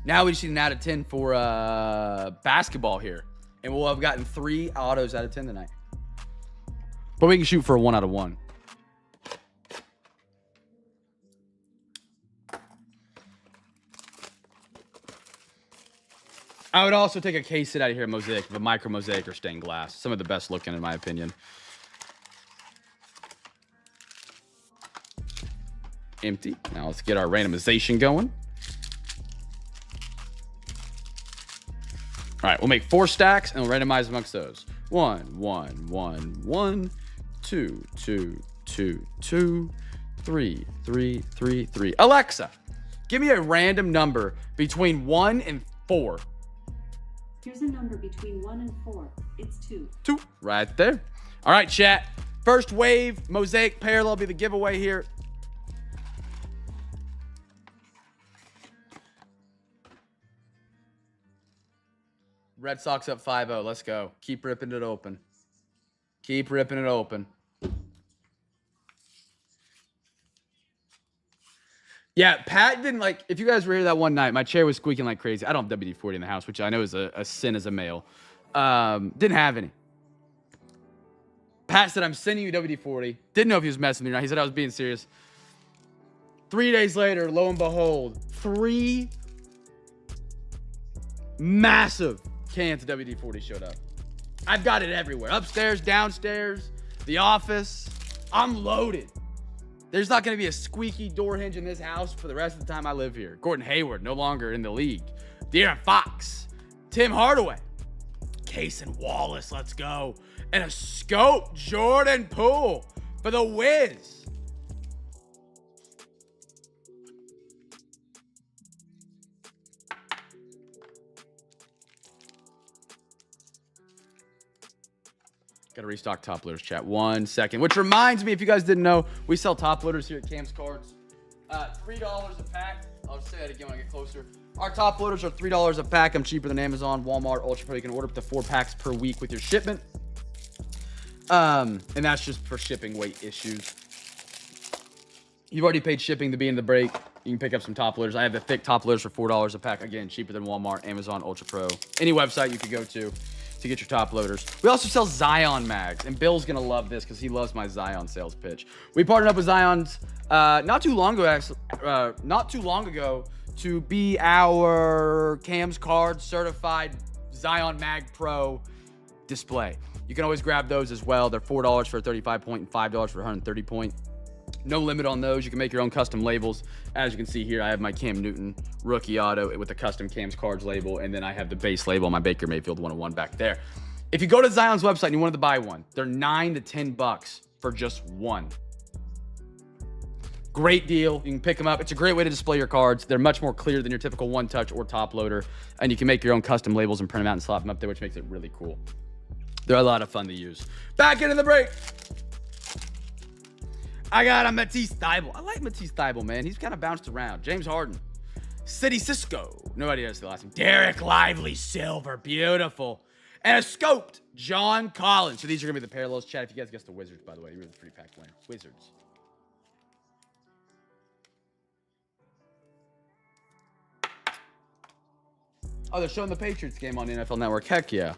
Now we just need an out of 10 for basketball here. And we'll have gotten 3 autos out of 10 tonight. But we can shoot for a 1 out of 1. I would also take a case hit out of here, Mosaic, with a micro mosaic or stained glass. Some of the best looking, in my opinion. Empty. Now let's get our randomization going. All right, we'll make 4 stacks and we'll randomize amongst those. 1, 1, 1, 1, 2, 2, 2, 2, 3, 3, 3, 3. Alexa, give me a random number between 1 and 4. Here's a number between 1 and 4. It's 2. 2, right there. All right, chat. First wave, Mosaic parallel will be the giveaway here. Red Sox up 5-0. Let's go. Keep ripping it open. Keep ripping it open. Yeah, Pat didn't like... If you guys were here that one night, my chair was squeaking like crazy. I don't have WD-40 in the house, which I know is a sin as a male. Didn't have any. Pat said, I'm sending you WD-40. Didn't know if he was messing with me or not. He said I was being serious. 3 days later, lo and behold, 3 massive cans of WD-40 showed up. I've got it everywhere. Upstairs, downstairs, the office. I'm loaded. There's not going to be a squeaky door hinge in this house for the rest of the time I live here. Gordon Hayward, no longer in the league. De'Aaron Fox. Tim Hardaway. Case and Wallace, let's go. And a scope, Jordan Poole for the Wiz. Got to restock top loaders, chat. 1 second. Which reminds me, if you guys didn't know, we sell top loaders here at Cam's Cards. $3 a pack. I'll just say that again when I get closer. Our top loaders are $3 a pack. I'm cheaper than Amazon, Walmart, Ultra Pro. You can order up to 4 packs per week with your shipment. And that's just for shipping weight issues. You've already paid shipping to be in the break. You can pick up some top loaders. I have the thick top loaders for $4 a pack. Again, cheaper than Walmart, Amazon, Ultra Pro. Any website you could go to get your top loaders. We also sell Zion mags, and Bill's gonna love this because he loves my Zion sales pitch. We partnered up with Zion's not too long ago to be our Cam's Card certified Zion Mag Pro display. You can always grab those as well. They're $4 for a 35 point and $5 for a 130 point. No limit on those. You can make your own custom labels. As you can see here, I have my Cam Newton rookie auto with a custom Cam's Cards label, and then I have the base label on my Baker Mayfield 101 back there. If you go to Zion's website and you wanted to buy one, they're $9 to $10 for just one. Great deal. You can pick them up. It's a great way to display your cards. They're much more clear than your typical one-touch or top loader, and you can make your own custom labels and print them out and slap them up there, which makes it really cool. They're a lot of fun to use. Back into the break. I got a Matisse Thybulle. I like Matisse Thybulle, man. He's kind of bounced around. James Harden. City Cisco. No idea how to say the last name. Derek Lively Silver. Beautiful. And a scoped John Collins. So these are going to be the parallels. Chat, if you guys guess the Wizards, by the way. You're the free pack winner. Wizards. Oh, they're showing the Patriots game on the NFL Network. Heck yeah.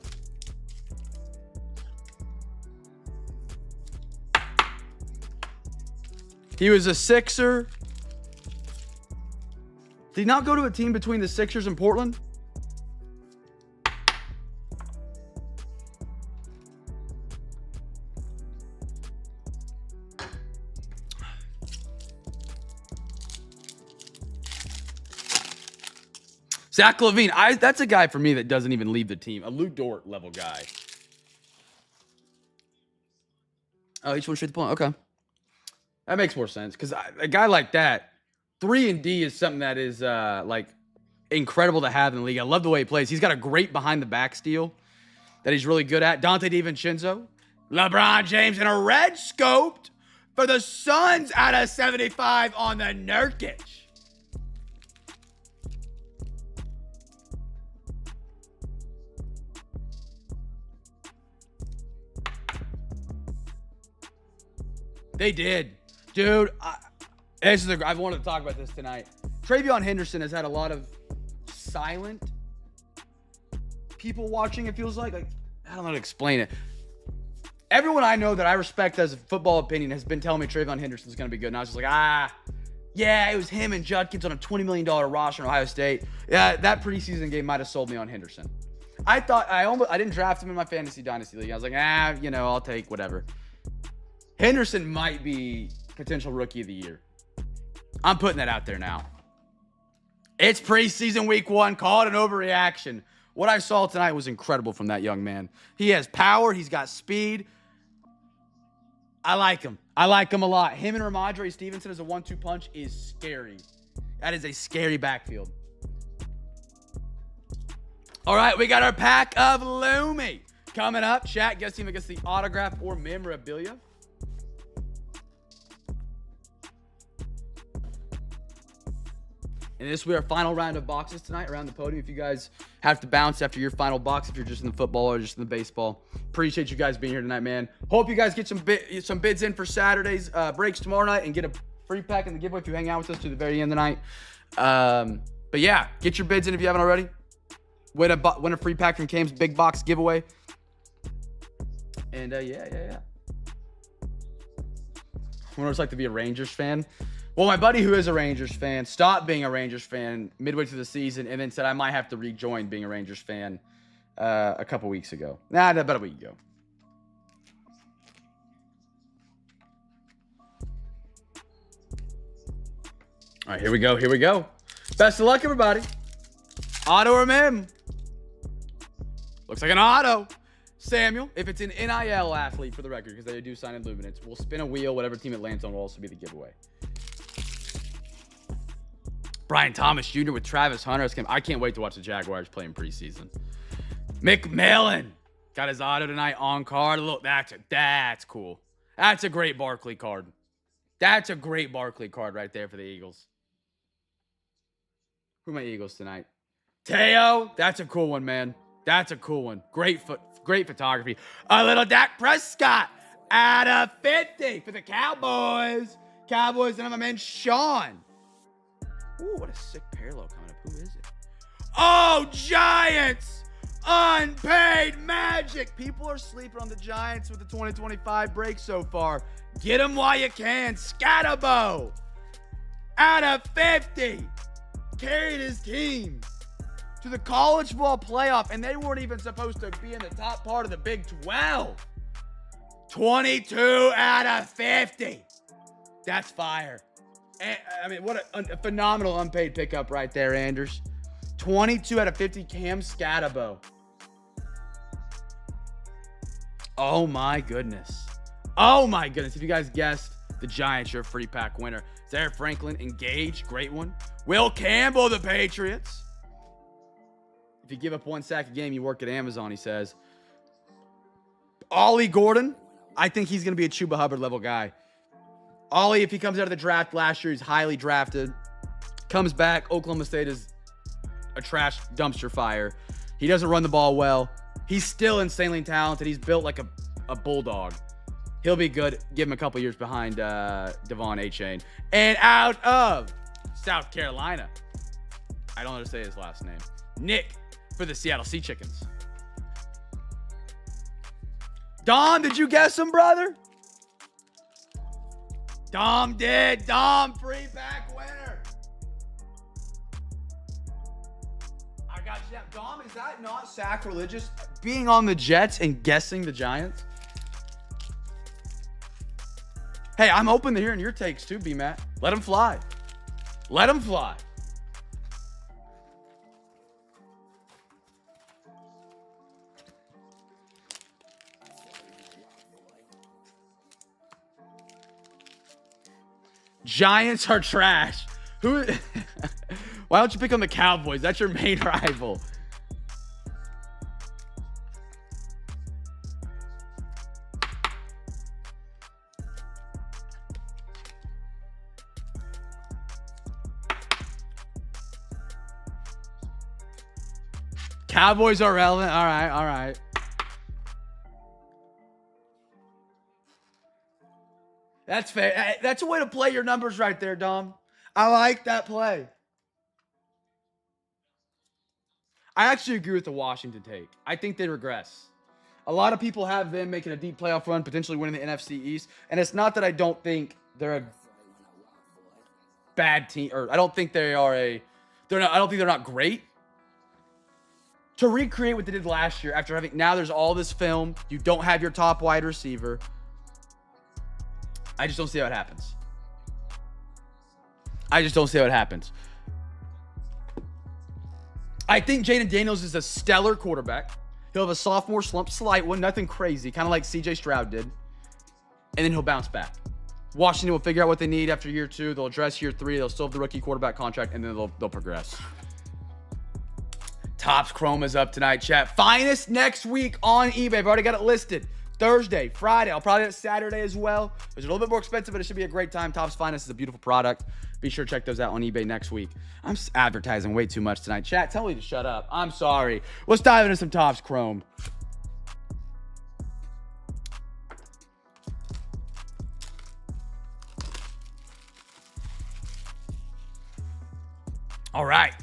He was a Sixer. Did he not go to a team between the Sixers and Portland? Zach LaVine. That's a guy for me that doesn't even leave the team. A Lou Dort level guy. Oh, each one straight to the point. Okay. That makes more sense because a guy like that, 3-and-D is something that is like incredible to have in the league. I love the way he plays. He's got a great behind-the-back steal that he's really good at. Dante DiVincenzo, LeBron James, and a red scoped for the Suns out of 75 on the Nurkic. They did. Dude, I've wanted to talk about this tonight. Travion Henderson has had a lot of silent people watching, it feels like. I don't know how to explain it. Everyone I know that I respect as a football opinion has been telling me Travion Henderson's going to be good. And I was just like, yeah, it was him and Judkins on a $20 million roster in Ohio State. Yeah, that preseason game might have sold me on Henderson. I didn't draft him in my fantasy dynasty league. I was like, I'll take whatever. Henderson might be potential rookie of the year. I'm putting that out there now. It's preseason week 1. Call it an overreaction. What I saw tonight was incredible from that young man. He has power. He's got speed. I like him. I like him a lot. Him and Ramondre Stevenson as a 1-2 punch is scary. That is a scary backfield. All right, we got our pack of Lumi coming up. Chat, guess team that gets the autograph or memorabilia. And this will be our final round of boxes tonight around the podium. If you guys have to bounce after your final box, if you're just in the football or just in the baseball, appreciate you guys being here tonight, man. Hope you guys get some bids in for Saturday's breaks tomorrow night and get a free pack in the giveaway if you hang out with us to the very end of the night. But yeah, get your bids in if you haven't already. Win a free pack from Cam's big box giveaway. And yeah. I wonder what it's like to be a Rangers fan. Well, my buddy who is a Rangers fan stopped being a Rangers fan midway through the season and then said I might have to rejoin being a Rangers fan a couple weeks ago. Nah, about a week ago. All right, here we go. Here we go. Best of luck, everybody. Auto or mem? Looks like an auto. Samuel, if it's an NIL athlete for the record, because they do sign in Luminance, we'll spin a wheel. Whatever team it lands on will also be the giveaway. Brian Thomas Jr. with Travis Hunter. I can't wait to watch the Jaguars play in preseason. McMillan got his auto tonight on card. Look, that's cool. That's a great Barkley card. That's a great Barkley card right there for the Eagles. Who are my Eagles tonight? Teo, that's a cool one, man. That's a cool one. Great photography. A little Dak Prescott out of 50 for the Cowboys. Cowboys, and I'm my man Sean. Ooh, what a sick parallel coming up. Who is it? Oh, Giants! Unpaid magic. People are sleeping on the Giants with the 2025 break so far. Get them while you can. Scatterbo out of 50. Carried his team to the college football playoff, and they weren't even supposed to be in the top part of the Big 12. 22 out of 50. That's fire. I mean, what a phenomenal unpaid pickup right there, Anders. 22 out of 50, Cam Scatterbo. Oh, my goodness. Oh, my goodness. If you guys guessed the Giants, you're a free pack winner. Sarah Franklin, engaged. Great one. Will Campbell, the Patriots. If you give up 1 sack a game, you work at Amazon, he says. Ollie Gordon, I think he's going to be a Chuba Hubbard level guy. Ollie, if he comes out of the draft last year, he's highly drafted. Comes back, Oklahoma State is a trash dumpster fire. He doesn't run the ball well. He's still insanely talented. He's built like a bulldog. He'll be good. Give him a couple years behind Devon Achane. And out of South Carolina, I don't know how to say his last name. Nick for the Seattle Sea Chickens. Dom, did you guess him, brother? Dom did. Dom, free back winner. I got you. Dom, is that not sacrilegious? Being on the Jets and guessing the Giants? Hey, I'm open to hearing your takes too, B-Matt. Let them fly. Let them fly. Giants are trash. Who? Why don't you pick on the Cowboys? That's your main rival. Cowboys are relevant. All right, all right. That's fair. That's a way to play your numbers right there, Dom. I like that play. I actually agree with the Washington take. I think they regress. A lot of people have them making a deep playoff run, potentially winning the NFC East. And it's not that I don't think they're a bad team, or I don't think they are I don't think they're not great. To recreate what they did last year after having, now there's all this film. You don't have your top wide receiver. I just don't see how it happens. I just don't see how it happens. I think Jaden Daniels is a stellar quarterback. He'll have a sophomore slump, slight one, nothing crazy, kind of like CJ Stroud did. And then he'll bounce back. Washington will figure out what they need after year 2. They'll address year 3. They'll still have the rookie quarterback contract, and then they'll progress. Topps Chrome is up tonight, chat. Finest next week on eBay. I've already got it listed. Thursday, Friday. I'll probably have Saturday as well. It's a little bit more expensive, but it should be a great time. Topps Finest is a beautiful product. Be sure to check those out on eBay next week. I'm advertising way too much tonight. Chat, tell me to shut up. I'm sorry. Let's dive into some Topps Chrome. All right.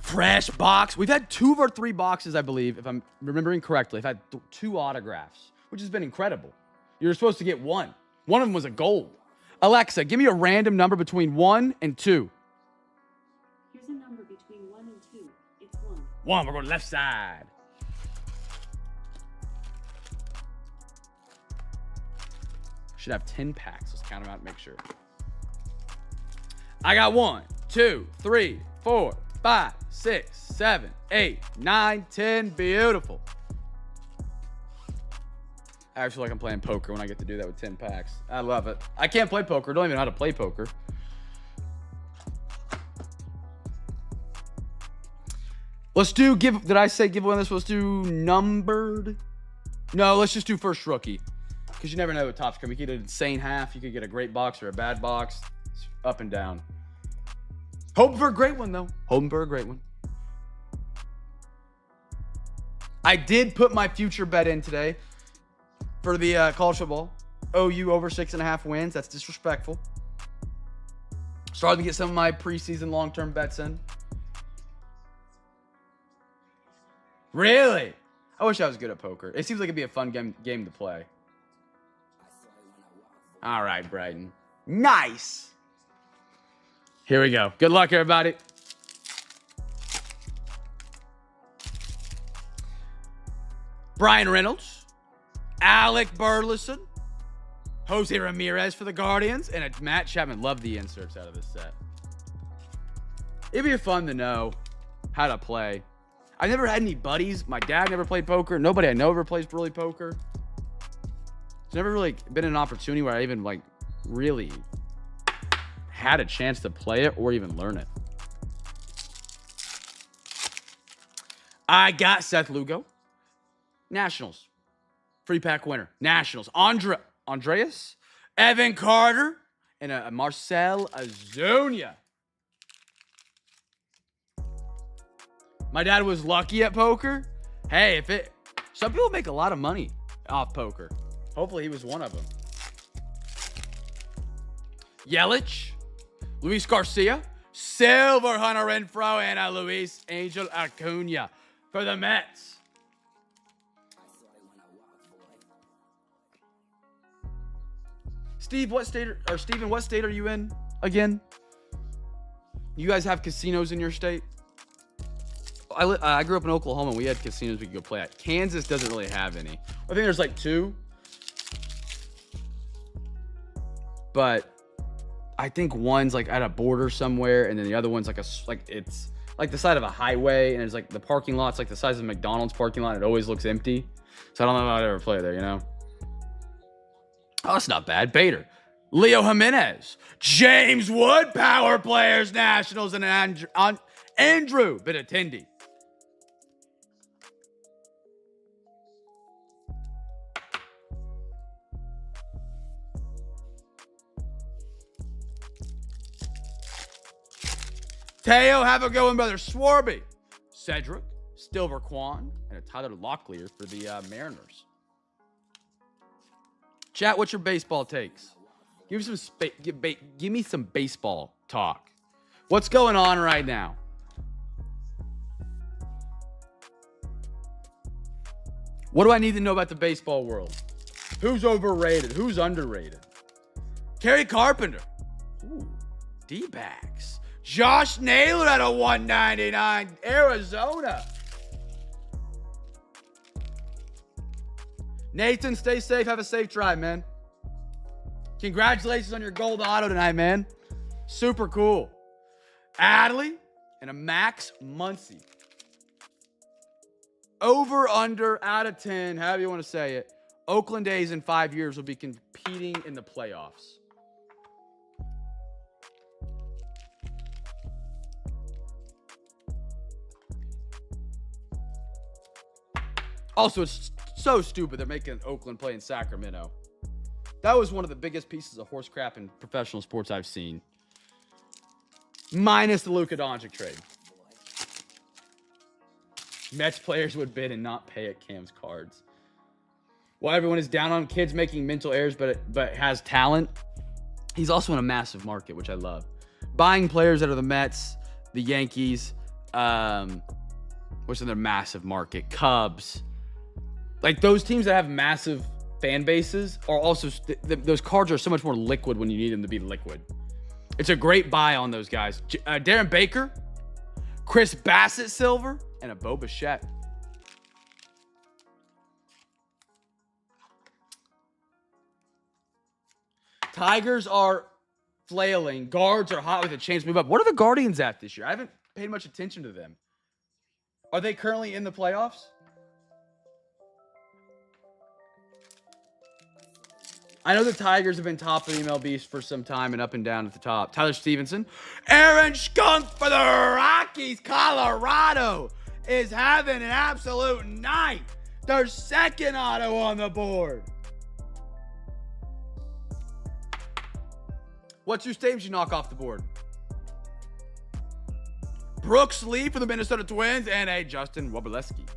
Fresh box. We've had 2 of our 3 boxes, I believe, if I'm remembering correctly. I've had 2 autographs, which has been incredible. You're supposed to get 1. One of them was a gold. Alexa, give me a random number between 1 and 2. Here's a number between 1 and 2. It's 1. 1, we're going left side. Should have 10 packs. Let's count them out and make sure. I got 1, 2, 3, 4, 5, 6, 7, 8, 9, 10. Beautiful. I feel like I'm playing poker when I get to do that with 10 packs. I love it. I can't play poker. Don't even know how to play poker. Let's do did I say giveaway on this? Let's do numbered. No, let's just do first rookie. Because you never know what Topps come. You could get an insane half. You could get a great box or a bad box. It's up and down. Hoping for a great one, though. Hoping for a great one. I did put my future bet in today for the college football. OU over 6.5 wins. That's disrespectful. Starting to get some of my preseason long-term bets in. Really? I wish I was good at poker. It seems like it'd be a fun game to play. All right, Brighton. Nice. Here we go. Good luck, everybody. Brian Reynolds, Alec Burleson, Jose Ramirez for the Guardians, and a Matt Chapman. Love the inserts out of this set. It'd be fun to know how to play. I've never had any buddies. My dad never played poker. Nobody I know ever plays really poker. It's never really been an opportunity where I even really had a chance to play it or even learn it. I got Seth Lugo. Nationals. Free pack winner. Nationals. Andreas. Evan Carter. And a Marcel Azunia. My dad was lucky at poker. Hey, some people make a lot of money off poker. Hopefully he was one of them. Yelich. Luis Garcia. Silver Hunter Renfroe. And a Luis Angel Acuna for the Mets. Steven, what state are you in again? You guys have casinos in your state? I grew up in Oklahoma. We had casinos we could go play at. Kansas doesn't really have any. I think there's 2. But I think one's at a border somewhere, and then the other one's it's the side of a highway, and it's the parking lot's the size of a McDonald's parking lot. It always looks empty. So I don't know if I'd ever play there, you know? Oh, that's not bad. Bader. Leo Jimenez. James Wood, Power Players, Nationals, and Andrew Benintendi. Teo, have a good one, brother. Swarby. Cedric, Silver Quan, and a Tyler Locklear for the Mariners. Chat, what's your baseball takes? Give me some baseball talk. What's going on right now? What do I need to know about the baseball world? Who's overrated? Who's underrated? Kerry Carpenter. Ooh, D-backs. Josh Naylor at a 199. Arizona. Nathan, stay safe. Have a safe drive, man. Congratulations on your gold auto tonight, man. Super cool. Adley and a Max Muncy. Over, under, out of 10, however you want to say it. Oakland A's in 5 years will be competing in the playoffs. Also, it's so stupid they're making Oakland play in Sacramento. That was one of the biggest pieces of horse crap in professional sports I've seen. Minus the Luka Doncic trade. Mets players would bid and not pay at Cam's cards. While everyone is down on kids making mental errors but has talent, he's also in a massive market, which I love. Buying players that are the Mets, the Yankees, which is in their massive market, Cubs. Those teams that have massive fan bases are also, those cards are so much more liquid when you need them to be liquid. It's a great buy on those guys. Darren Baker, Chris Bassett silver, and a Bo Bichette. Tigers are flailing. Guards are hot with a chance to move up. What are the Guardians at this year? I haven't paid much attention to them. Are they currently in the playoffs? I know the Tigers have been top of the MLB for some time and up and down at the top. Tyler Stevenson. Aaron Skunk for the Rockies. Colorado is having an absolute night. Their second auto on the board. What two stadiums you knock off the board? Brooks Lee for the Minnesota Twins and a Justin Wobleski.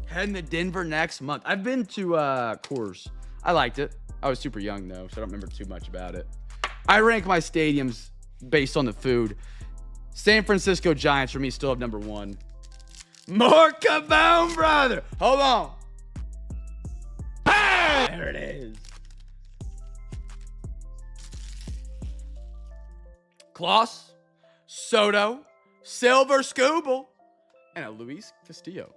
Heading to Denver next month. I've been to Coors. I liked it. I was super young, though, so I don't remember too much about it. I rank my stadiums based on the food. San Francisco Giants, for me, still have number one. More Kaboom, brother. Hold on. Bang! There it is. Kloss, Soto, Silver Scooble, and a Luis Castillo.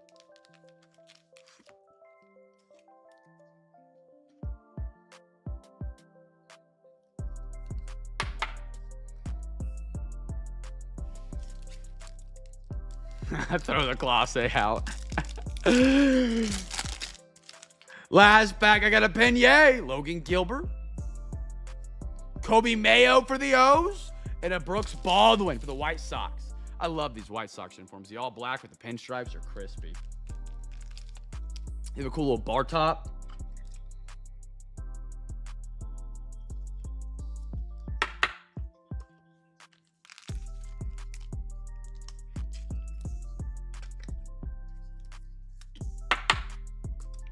Throw the Clase out. Last pack, I got a Pena, Logan Gilbert, Kobe Mayo for the O's, and a Brooks Baldwin for the White Sox. I love these White Sox uniforms. The all black with the pinstripes are crispy. You have a cool little bar top.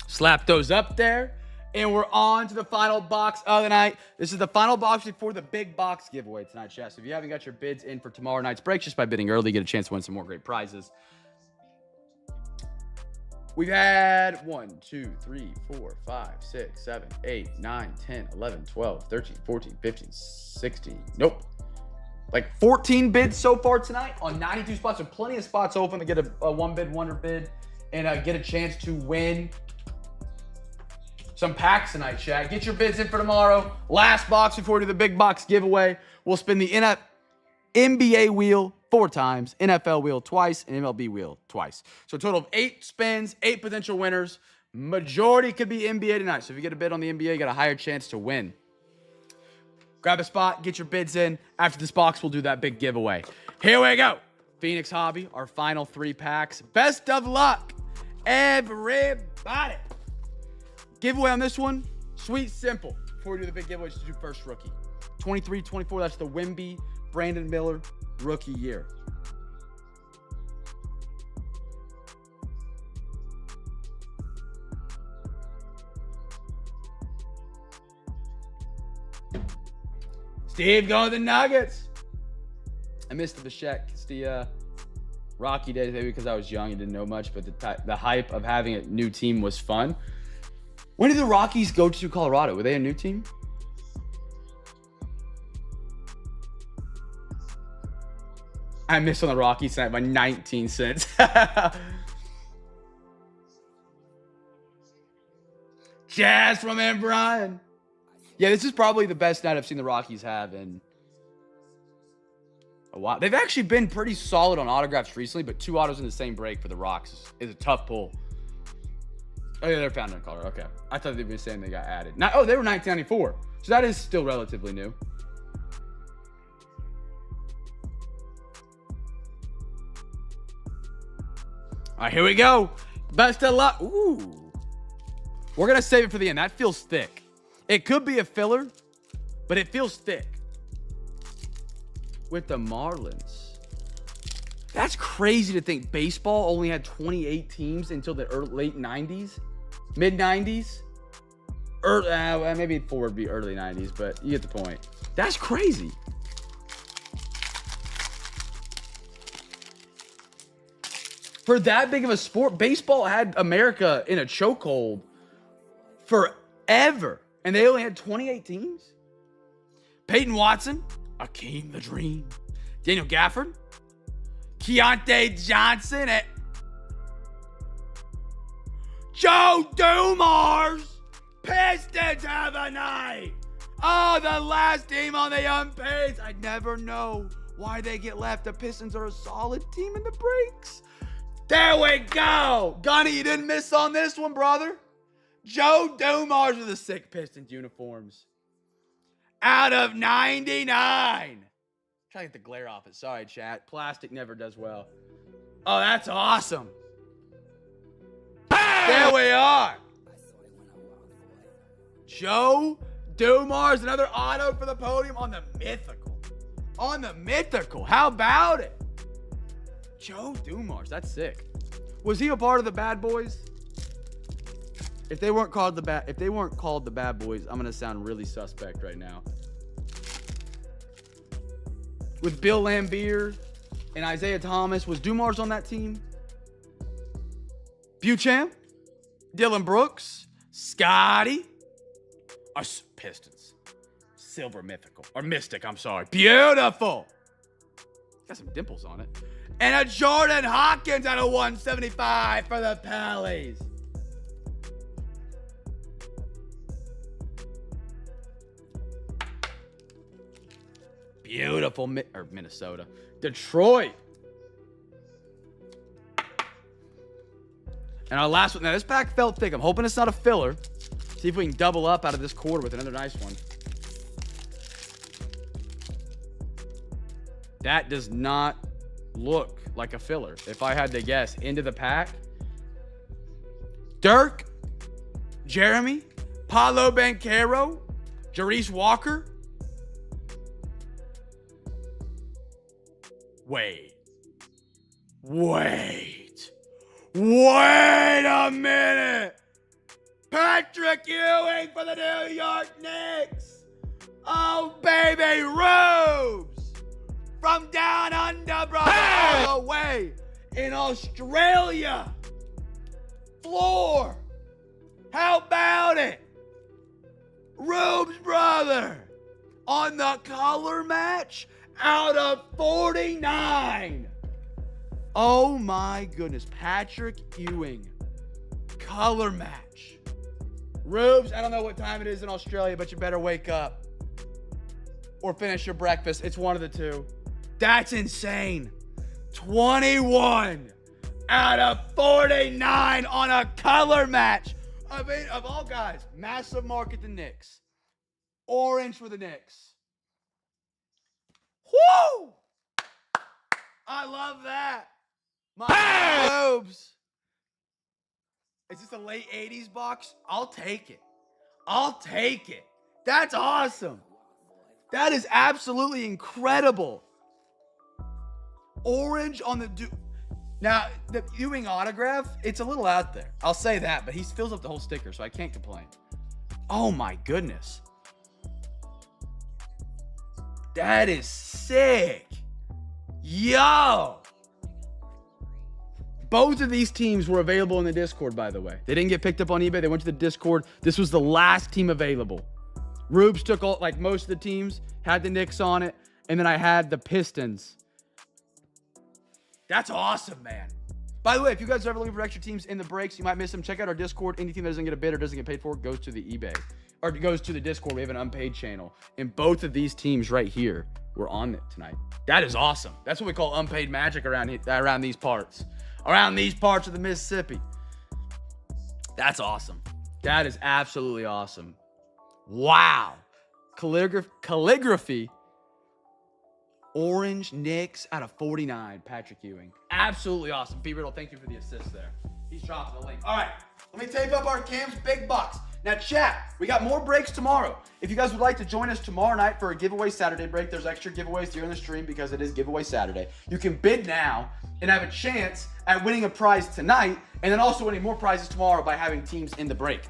Slap those up there. And we're on to the final box of the night. This is the final box before the big box giveaway tonight, chat. So if you haven't got your bids in for tomorrow night's break, just by bidding early, get a chance to win some more great prizes. We've had 1, 2, 3, 4, 5, 6, 7, 8, 9, 10, 11, 12, 13, 14, 15, 16. Nope. Like 14 bids so far tonight on 92 spots. So plenty of spots open to get a one bid, wonder bid, and get a chance to win some packs tonight, chat. Get your bids in for tomorrow. Last box before we do the big box giveaway. We'll spin the NBA wheel 4 times, NFL wheel twice, and MLB wheel twice. So a total of 8 spins, 8 potential winners. Majority could be NBA tonight. So if you get a bid on the NBA, you got a higher chance to win. Grab a spot, get your bids in. After this box, we'll do that big giveaway. Here we go. Phoenix Hobby, our final 3 packs. Best of luck, everybody. Giveaway on this one, sweet, simple. Before we do the big giveaway, just do first rookie. 23-24, that's the Wemby, Brandon Miller rookie year. Steve going to the Nuggets. I missed the Bichette. It's the Rocky days, maybe because I was young and didn't know much, but the hype of having a new team was fun. When did the Rockies go to Colorado? Were they a new team? I missed on the Rockies tonight by 19 cents. Jazz from M. Brian. Yeah, this is probably the best night I've seen the Rockies have in a while. They've actually been pretty solid on autographs recently, but 2 autos in the same break for the Rocks is a tough pull. Oh, yeah, they're found in color. Okay. I thought they were saying they got added. They were 1994. So that is still relatively new. All right, here we go. Best of luck. Ooh. We're going to save it for the end. That feels thick. It could be a filler, but it feels thick. With the Marlins. That's crazy to think baseball only had 28 teams until the late 90s, mid 90s. Maybe 4 would be early 90s, but you get the point. That's crazy. For that big of a sport, baseball had America in a chokehold forever. And they only had 28 teams. Peyton Watson, Akeem the Dream, Daniel Gafford, Keontae Johnson, and Joe Dumars. Pistons have a night. Oh, the last team on the unpaid. I never know why they get left. The Pistons are a solid team in the breaks. There we go. Gunny, you didn't miss on this one, brother. Joe Dumars with the sick Pistons uniforms. Out of 99. Trying to get the glare off it. Sorry, chat. Plastic never does well. Oh, that's awesome. There we are. Joe Dumars, another auto for the podium on the mythical. On the mythical. How about it? Joe Dumars, that's sick. Was he a part of the Bad Boys? If they weren't called the Bad Boys, I'm gonna sound really suspect right now. With Bill Laimbeer and Isaiah Thomas, was Dumars on that team? Buchan, Dylan Brooks, Scotty, Pistons, Silver Mythical, or Mystic, I'm sorry. Beautiful. Got some dimples on it. And a Jordan Hawkins out of 175 for the Pallies. Beautiful, Minnesota. Detroit. And our last one. Now, this pack felt thick. I'm hoping it's not a filler. See if we can double up out of this quarter with another nice one. That does not look like a filler. If I had to guess, into the pack. Dirk, Jeremy, Paolo Banchero, Jarice Walker. Wait a minute. Patrick Ewing for the New York Knicks. Oh, baby, Rubes from down under, brother, all the way in Australia. Floor. How about it? Rubes, brother, on the color match out of 49. Oh, my goodness. Patrick Ewing. Color match. Rubes, I don't know what time it is in Australia, but you better wake up or finish your breakfast. It's one of the two. That's insane. 21 out of 49 on a color match. I mean, of all guys, massive market the Knicks. Orange for the Knicks. Woo! I love that. My Rubes. Is this a late 80s box? I'll take it. I'll take it. That's awesome. That is absolutely incredible. Orange on the Now, the Ewing autograph, it's a little out there. I'll say that, but he fills up the whole sticker, so I can't complain. Oh my goodness. That is sick. Yo. Both of these teams were available in the Discord, by the way. They didn't get picked up on eBay. They went to the Discord. This was the last team available. Rubes took all, like most of the teams, had the Knicks on it, and then I had the Pistons. That's awesome, man. By the way, if you guys are ever looking for extra teams in the breaks, you might miss them. Check out our Discord. Any team that doesn't get a bid or doesn't get paid for goes to the eBay. Or goes to the Discord. We have an unpaid channel. And both of these teams right here were on it tonight. That is awesome. That's what we call unpaid magic around these parts. Around these parts of the Mississippi. That's awesome. That is absolutely awesome. Wow. Calligraphy. Orange Knicks out of 49. Patrick Ewing. Absolutely awesome. B. Riddle, thank you for the assist there. He's dropping the link. All right. Let me tape up our Cam's big box. Now, chat, we got more breaks tomorrow. If you guys would like to join us tomorrow night for a giveaway Saturday break, there's extra giveaways during the stream because it is giveaway Saturday. You can bid now and have a chance at winning a prize tonight and then also winning more prizes tomorrow by having teams in the break.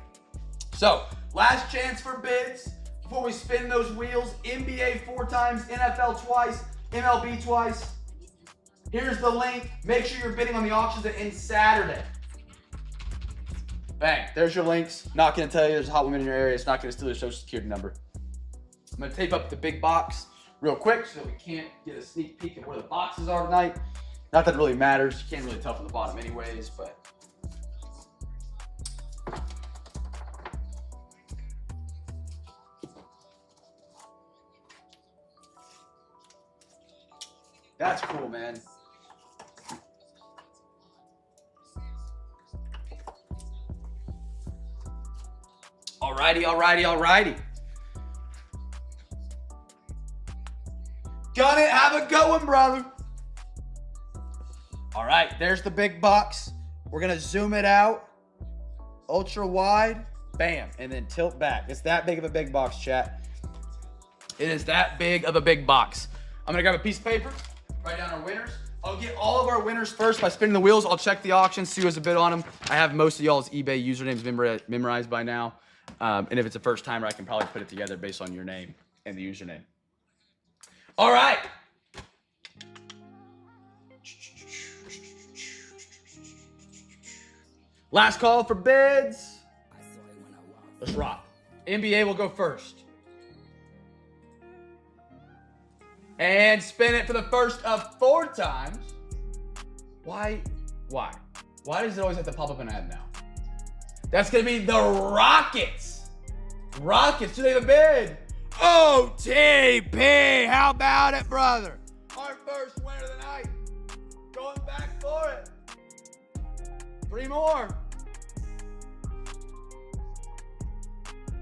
So, last chance for bids before we spin those wheels. NBA 4 times, NFL twice, MLB twice. Here's the link. Make sure you're bidding on the auctions that end Saturday. Bang. There's your links. Not going to tell you there's a hot woman in your area. It's not going to steal your social security number. I'm going to tape up the big box real quick so that we can't get a sneak peek of where the boxes are tonight. Not that it really matters. You can't really tell from the bottom anyways, but... That's cool, man. Alrighty. Got it. Have a good one, brother. All right, there's the big box. We're going to zoom it out. Ultra wide. Bam. And then tilt back. It's that big of a big box, chat. It is that big of a big box. I'm going to grab a piece of paper. Write down our winners. I'll get all of our winners first by spinning the wheels. I'll check the auction, see who has a bid on them. I have most of y'all's eBay usernames memorized by now. And if it's a first timer, I can probably put it together based on your name and the username. All right. Last call for bids. Let's rock. NBA will go first. And spin it for the first of 4 times. Why? Why does it always have to pop up an ad now? That's going to be the Rockets. Rockets, do they have a bid? OTP, how about it, brother? Our first winner of the night. Going back for it. 3 more.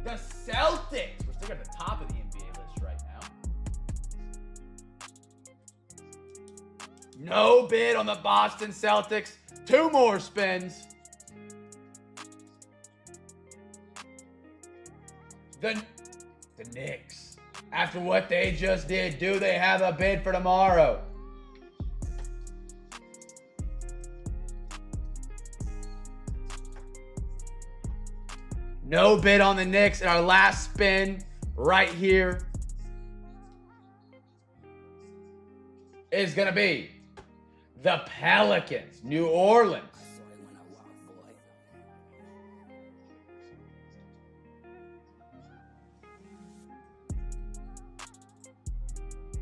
The Celtics. We're still at the top of the NBA list right now. No bid on the Boston Celtics. 2 more spins. The Knicks. After what they just did, do they have a bid for tomorrow? No bid on the Knicks. And our last spin right here is going to be the Pelicans, New Orleans.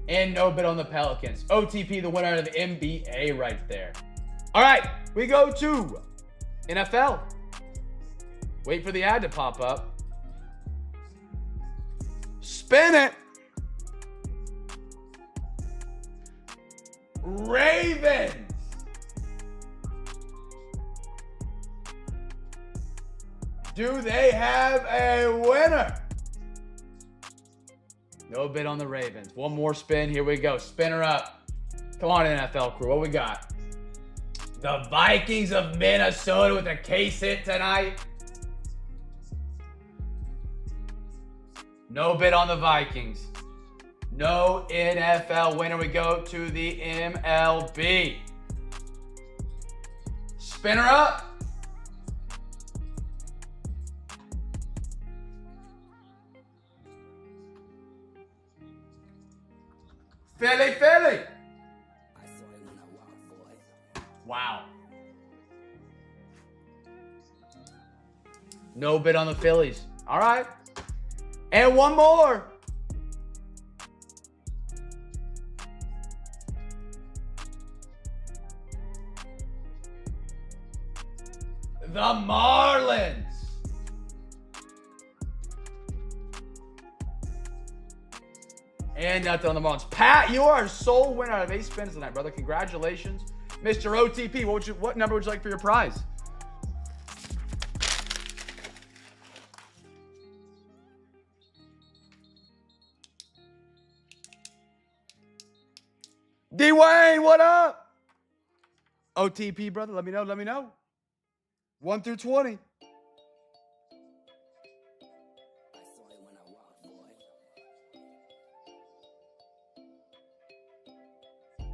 And no bid on the Pelicans. OTP, the winner of the NBA right there. All right, we go to NFL. Wait for the ad to pop up. Spin it. Ravens. Do they have a winner? No bid on the Ravens. 1 more spin. Here we go. Spinner up. Come on, NFL crew. What we got? The Vikings of Minnesota with a case hit tonight. No bid on the Vikings. No NFL winner. We go to the MLB. Spinner up. Philly. Wow. No bid on the Phillies. All right. And 1 more. The Marlins. And nothing on the Marlins. Pat, you are a sole winner out of 8 spins tonight, brother. Congratulations. Mr. OTP, what number would you like for your prize? D-Wayne, what up? OTP, brother, let me know. 1 through 20.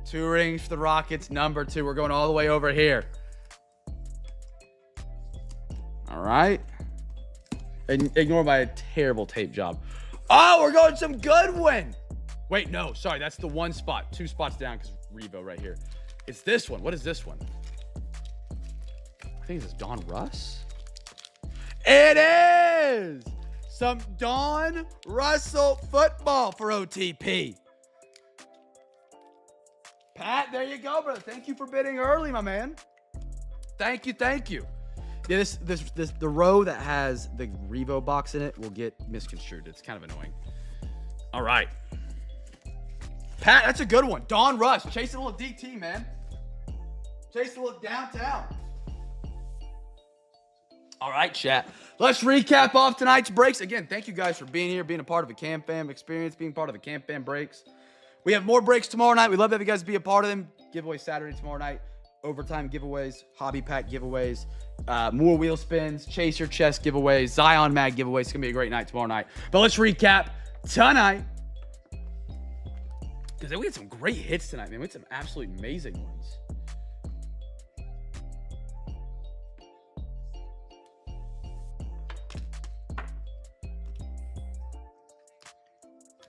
Two rings for the Rockets, number 2. We're going all the way over here. All right. Ignore my terrible tape job. Oh, we're going some Goodwin. Wait, no, sorry. That's the 1 spot. 2 spots down because Revo right here. It's this one. What is this one? I think this is Don Russ. It is some Don Russell football for OTP. Pat, there you go, brother. Thank you for bidding early, my man. Thank you, thank you. Yeah, the row that has the Revo box in it will get misconstrued. It's kind of annoying. All right. Pat, that's a good one. Don Russ, chase a little DT, man. Chase a little downtown. All right, chat. Let's recap off tonight's breaks. Again, thank you guys for being here, being a part of the CamFam experience, being part of the CamFam breaks. We have more breaks tomorrow night. We'd love to have you guys be a part of them. Giveaway Saturday tomorrow night. Overtime giveaways, hobby pack giveaways, more wheel spins, chase your chest giveaways, Zion mag giveaways. It's going to be a great night tomorrow night. But let's recap tonight. Because we had some great hits tonight, man. We had some absolutely amazing ones.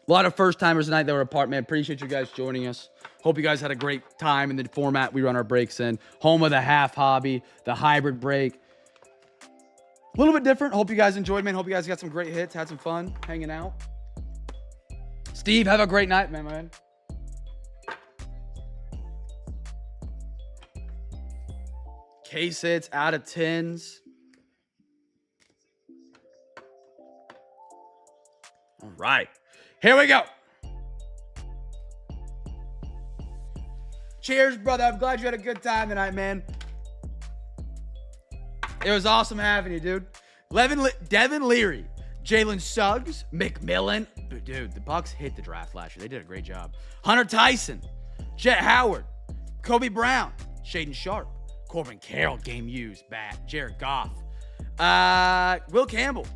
A lot of first-timers tonight that were a part, man. Appreciate you guys joining us. Hope you guys had a great time in the format we run our breaks in. Home of the half hobby, the hybrid break. A little bit different. Hope you guys enjoyed, man. Hope you guys got some great hits, had some fun hanging out. Steve, have a great night, man. Case hits out of 10s. All right. Here we go. Cheers, brother. I'm glad you had a good time tonight, man. It was awesome having you, dude. Devin Leary, Jalen Suggs, McMillan. Dude, the Bucks hit the draft last year. They did a great job. Hunter Tyson, Jet Howard, Kobe Brown, Shaden Sharp, Corbin Carroll, game used, bat, Jared Goff, Will Campbell,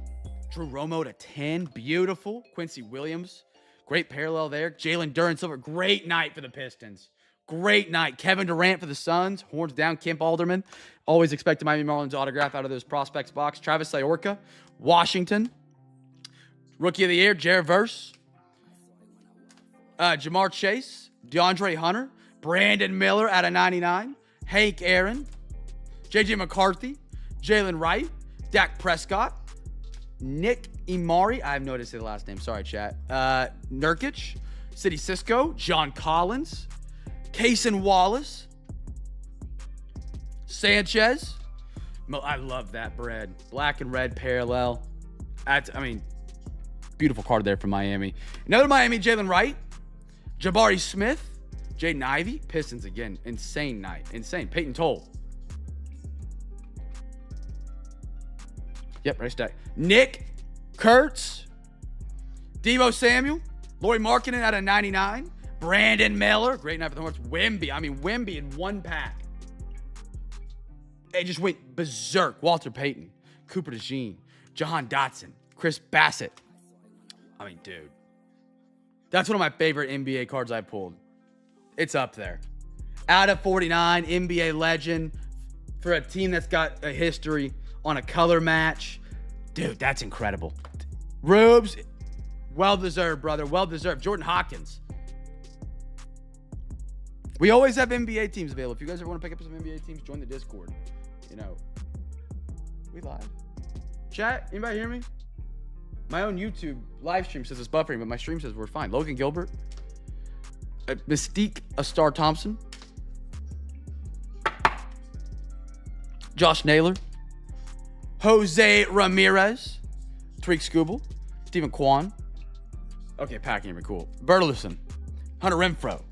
Drew Romo to 10, beautiful. Quincy Williams, great parallel there. Jalen Duran Silver, great night for the Pistons. Great night. Kevin Durant for the Suns. Horns down. Kemp Alderman. Always expect a Miami Marlins autograph out of those prospects box. Travis Saiorka. Washington. Rookie of the Year. Jared Verse. Jamar Chase. DeAndre Hunter. Brandon Miller out of 99. Hank Aaron. J.J. McCarthy. Jalen Wright. Dak Prescott. Nick Imari. I have no idea to say the last name. Sorry, chat. Nurkic. City Cisco. John Collins. Cason Wallace, Sanchez. I love that bread. Black and red parallel. Beautiful card there from Miami. Another Miami, Jalen Wright, Jabari Smith, Jaden Ivey. Pistons again. Insane night. Insane. Peyton Toll. Yep, right stack. Nick Kurtz, Deebo Samuel, Lauri Markkanen out of 99. Brandon Miller, great night for the Hornets. Wemby in one pack. It just went berserk. Walter Payton, Cooper DeJean, Jahan Dotson, Chris Bassett. Dude. That's one of my favorite NBA cards I pulled. It's up there. Out of 49, NBA legend for a team that's got a history on a color match. Dude, that's incredible. Rubes, well-deserved, brother. Well-deserved. Jordan Hawkins. We always have NBA teams available. If you guys ever want to pick up some NBA teams, join the Discord. We live. Chat, anybody hear me? My own YouTube live stream says it's buffering, but my stream says we're fine. Logan Gilbert. Mystique Astar Thompson. Josh Naylor. Jose Ramirez. Tariq Skubal. Stephen Kwan. Okay, packing me cool. Bertelsen. Hunter Renfro.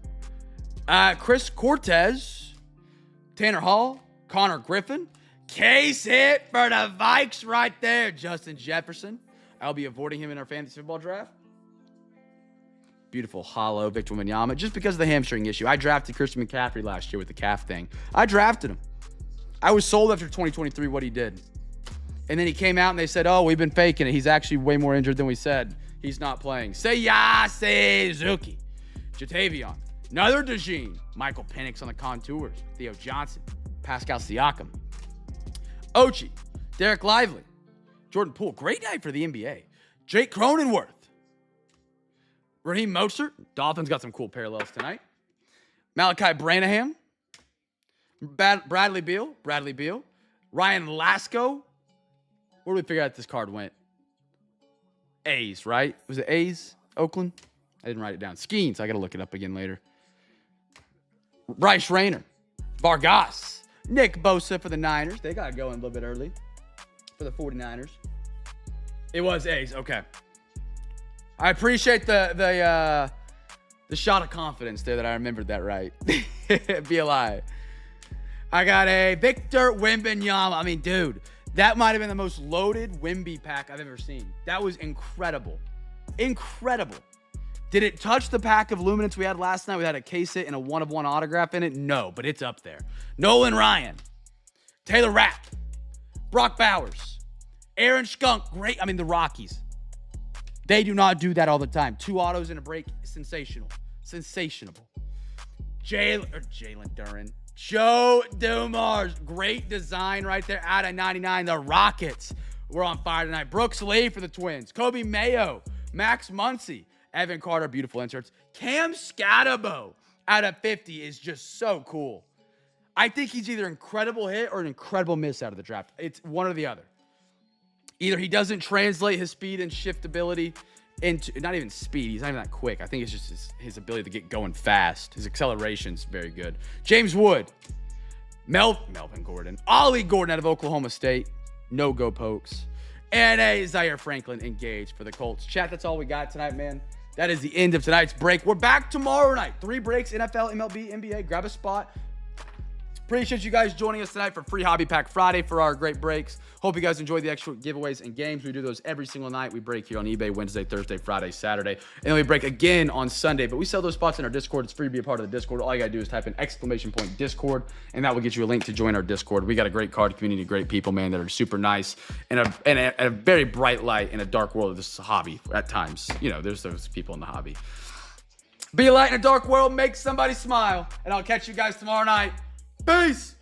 Chris Cortez, Tanner Hall, Connor Griffin. Case hit for the Vikes right there. Justin Jefferson. I'll be avoiding him in our fantasy football draft. Beautiful hollow Victor Wembanyama. Just because of the hamstring issue. I drafted Christian McCaffrey last year with the calf thing. I drafted him. I was sold after 2023 what he did. And then he came out and they said, oh, we've been faking it. He's actually way more injured than we said. He's not playing. Say Zuki. Jatavion. Another DeJean. Michael Penix on the contours. Theo Johnson. Pascal Siakam. Ochi. Derek Lively. Jordan Poole. Great night for the NBA. Jake Cronenworth. Raheem Mostert. Dolphins got some cool parallels tonight. Malachi Branham. Bradley Beal. Ryan Lasco. Where do we figure out this card went? A's, right? Was it A's? Oakland? I didn't write it down. Skeens. I got to look it up again later. Bryce Rayner. Vargas. Nick Bosa for the Niners. They got going a little bit early for the 49ers. It was A's. Okay. I appreciate the shot of confidence there that I remembered that right. BLI. I got a Victor Wembanyama. I mean, dude, that might have been the most loaded Wemby pack I've ever seen. That was incredible. Incredible. Did it touch the pack of Luminance we had last night? We had a case it and a 1-of-1 autograph in it? No, but it's up there. Nolan Ryan. Taylor Rapp. Brock Bowers. Aaron Skunk. Great. I mean, the Rockies. They do not do that all the time. 2 autos in a break. Sensational. Sensational. Jalen Duren. Joe Dumars. Great design right there out of 99. The Rockets were on fire tonight. Brooks Lee for the Twins. Kobe Mayo. Max Muncy. Evan Carter. Beautiful inserts. Cam Scatabo out of 50 is just so cool. I think he's either an incredible hit or an incredible miss out of the draft. It's one or the other. Either he doesn't translate his speed and shiftability into, not even speed, he's not even that quick. I think it's just his ability to get going fast. His acceleration's very good. James Wood, Melvin Gordon, Ollie Gordon out of Oklahoma State, no go pokes, and a Zaire Franklin engaged for the Colts. Chat, that's all we got tonight, man. That is the end of tonight's break. We're back tomorrow night. 3 breaks, NFL, MLB, NBA. Grab a spot. Appreciate you guys joining us tonight for Free Hobby Pack Friday for our great breaks. Hope you guys enjoy the extra giveaways and games. We do those every single night. We break here on eBay Wednesday, Thursday, Friday, Saturday. And then we break again on Sunday. But we sell those spots in our Discord. It's free to be a part of the Discord. All you got to do is type in !Discord, and that will get you a link to join our Discord. We got a great card community, great people, man, that are super nice and a very bright light in a dark world of this hobby at times. You know, there's those people in the hobby. Be a light in a dark world. Make somebody smile. And I'll catch you guys tomorrow night. Peace.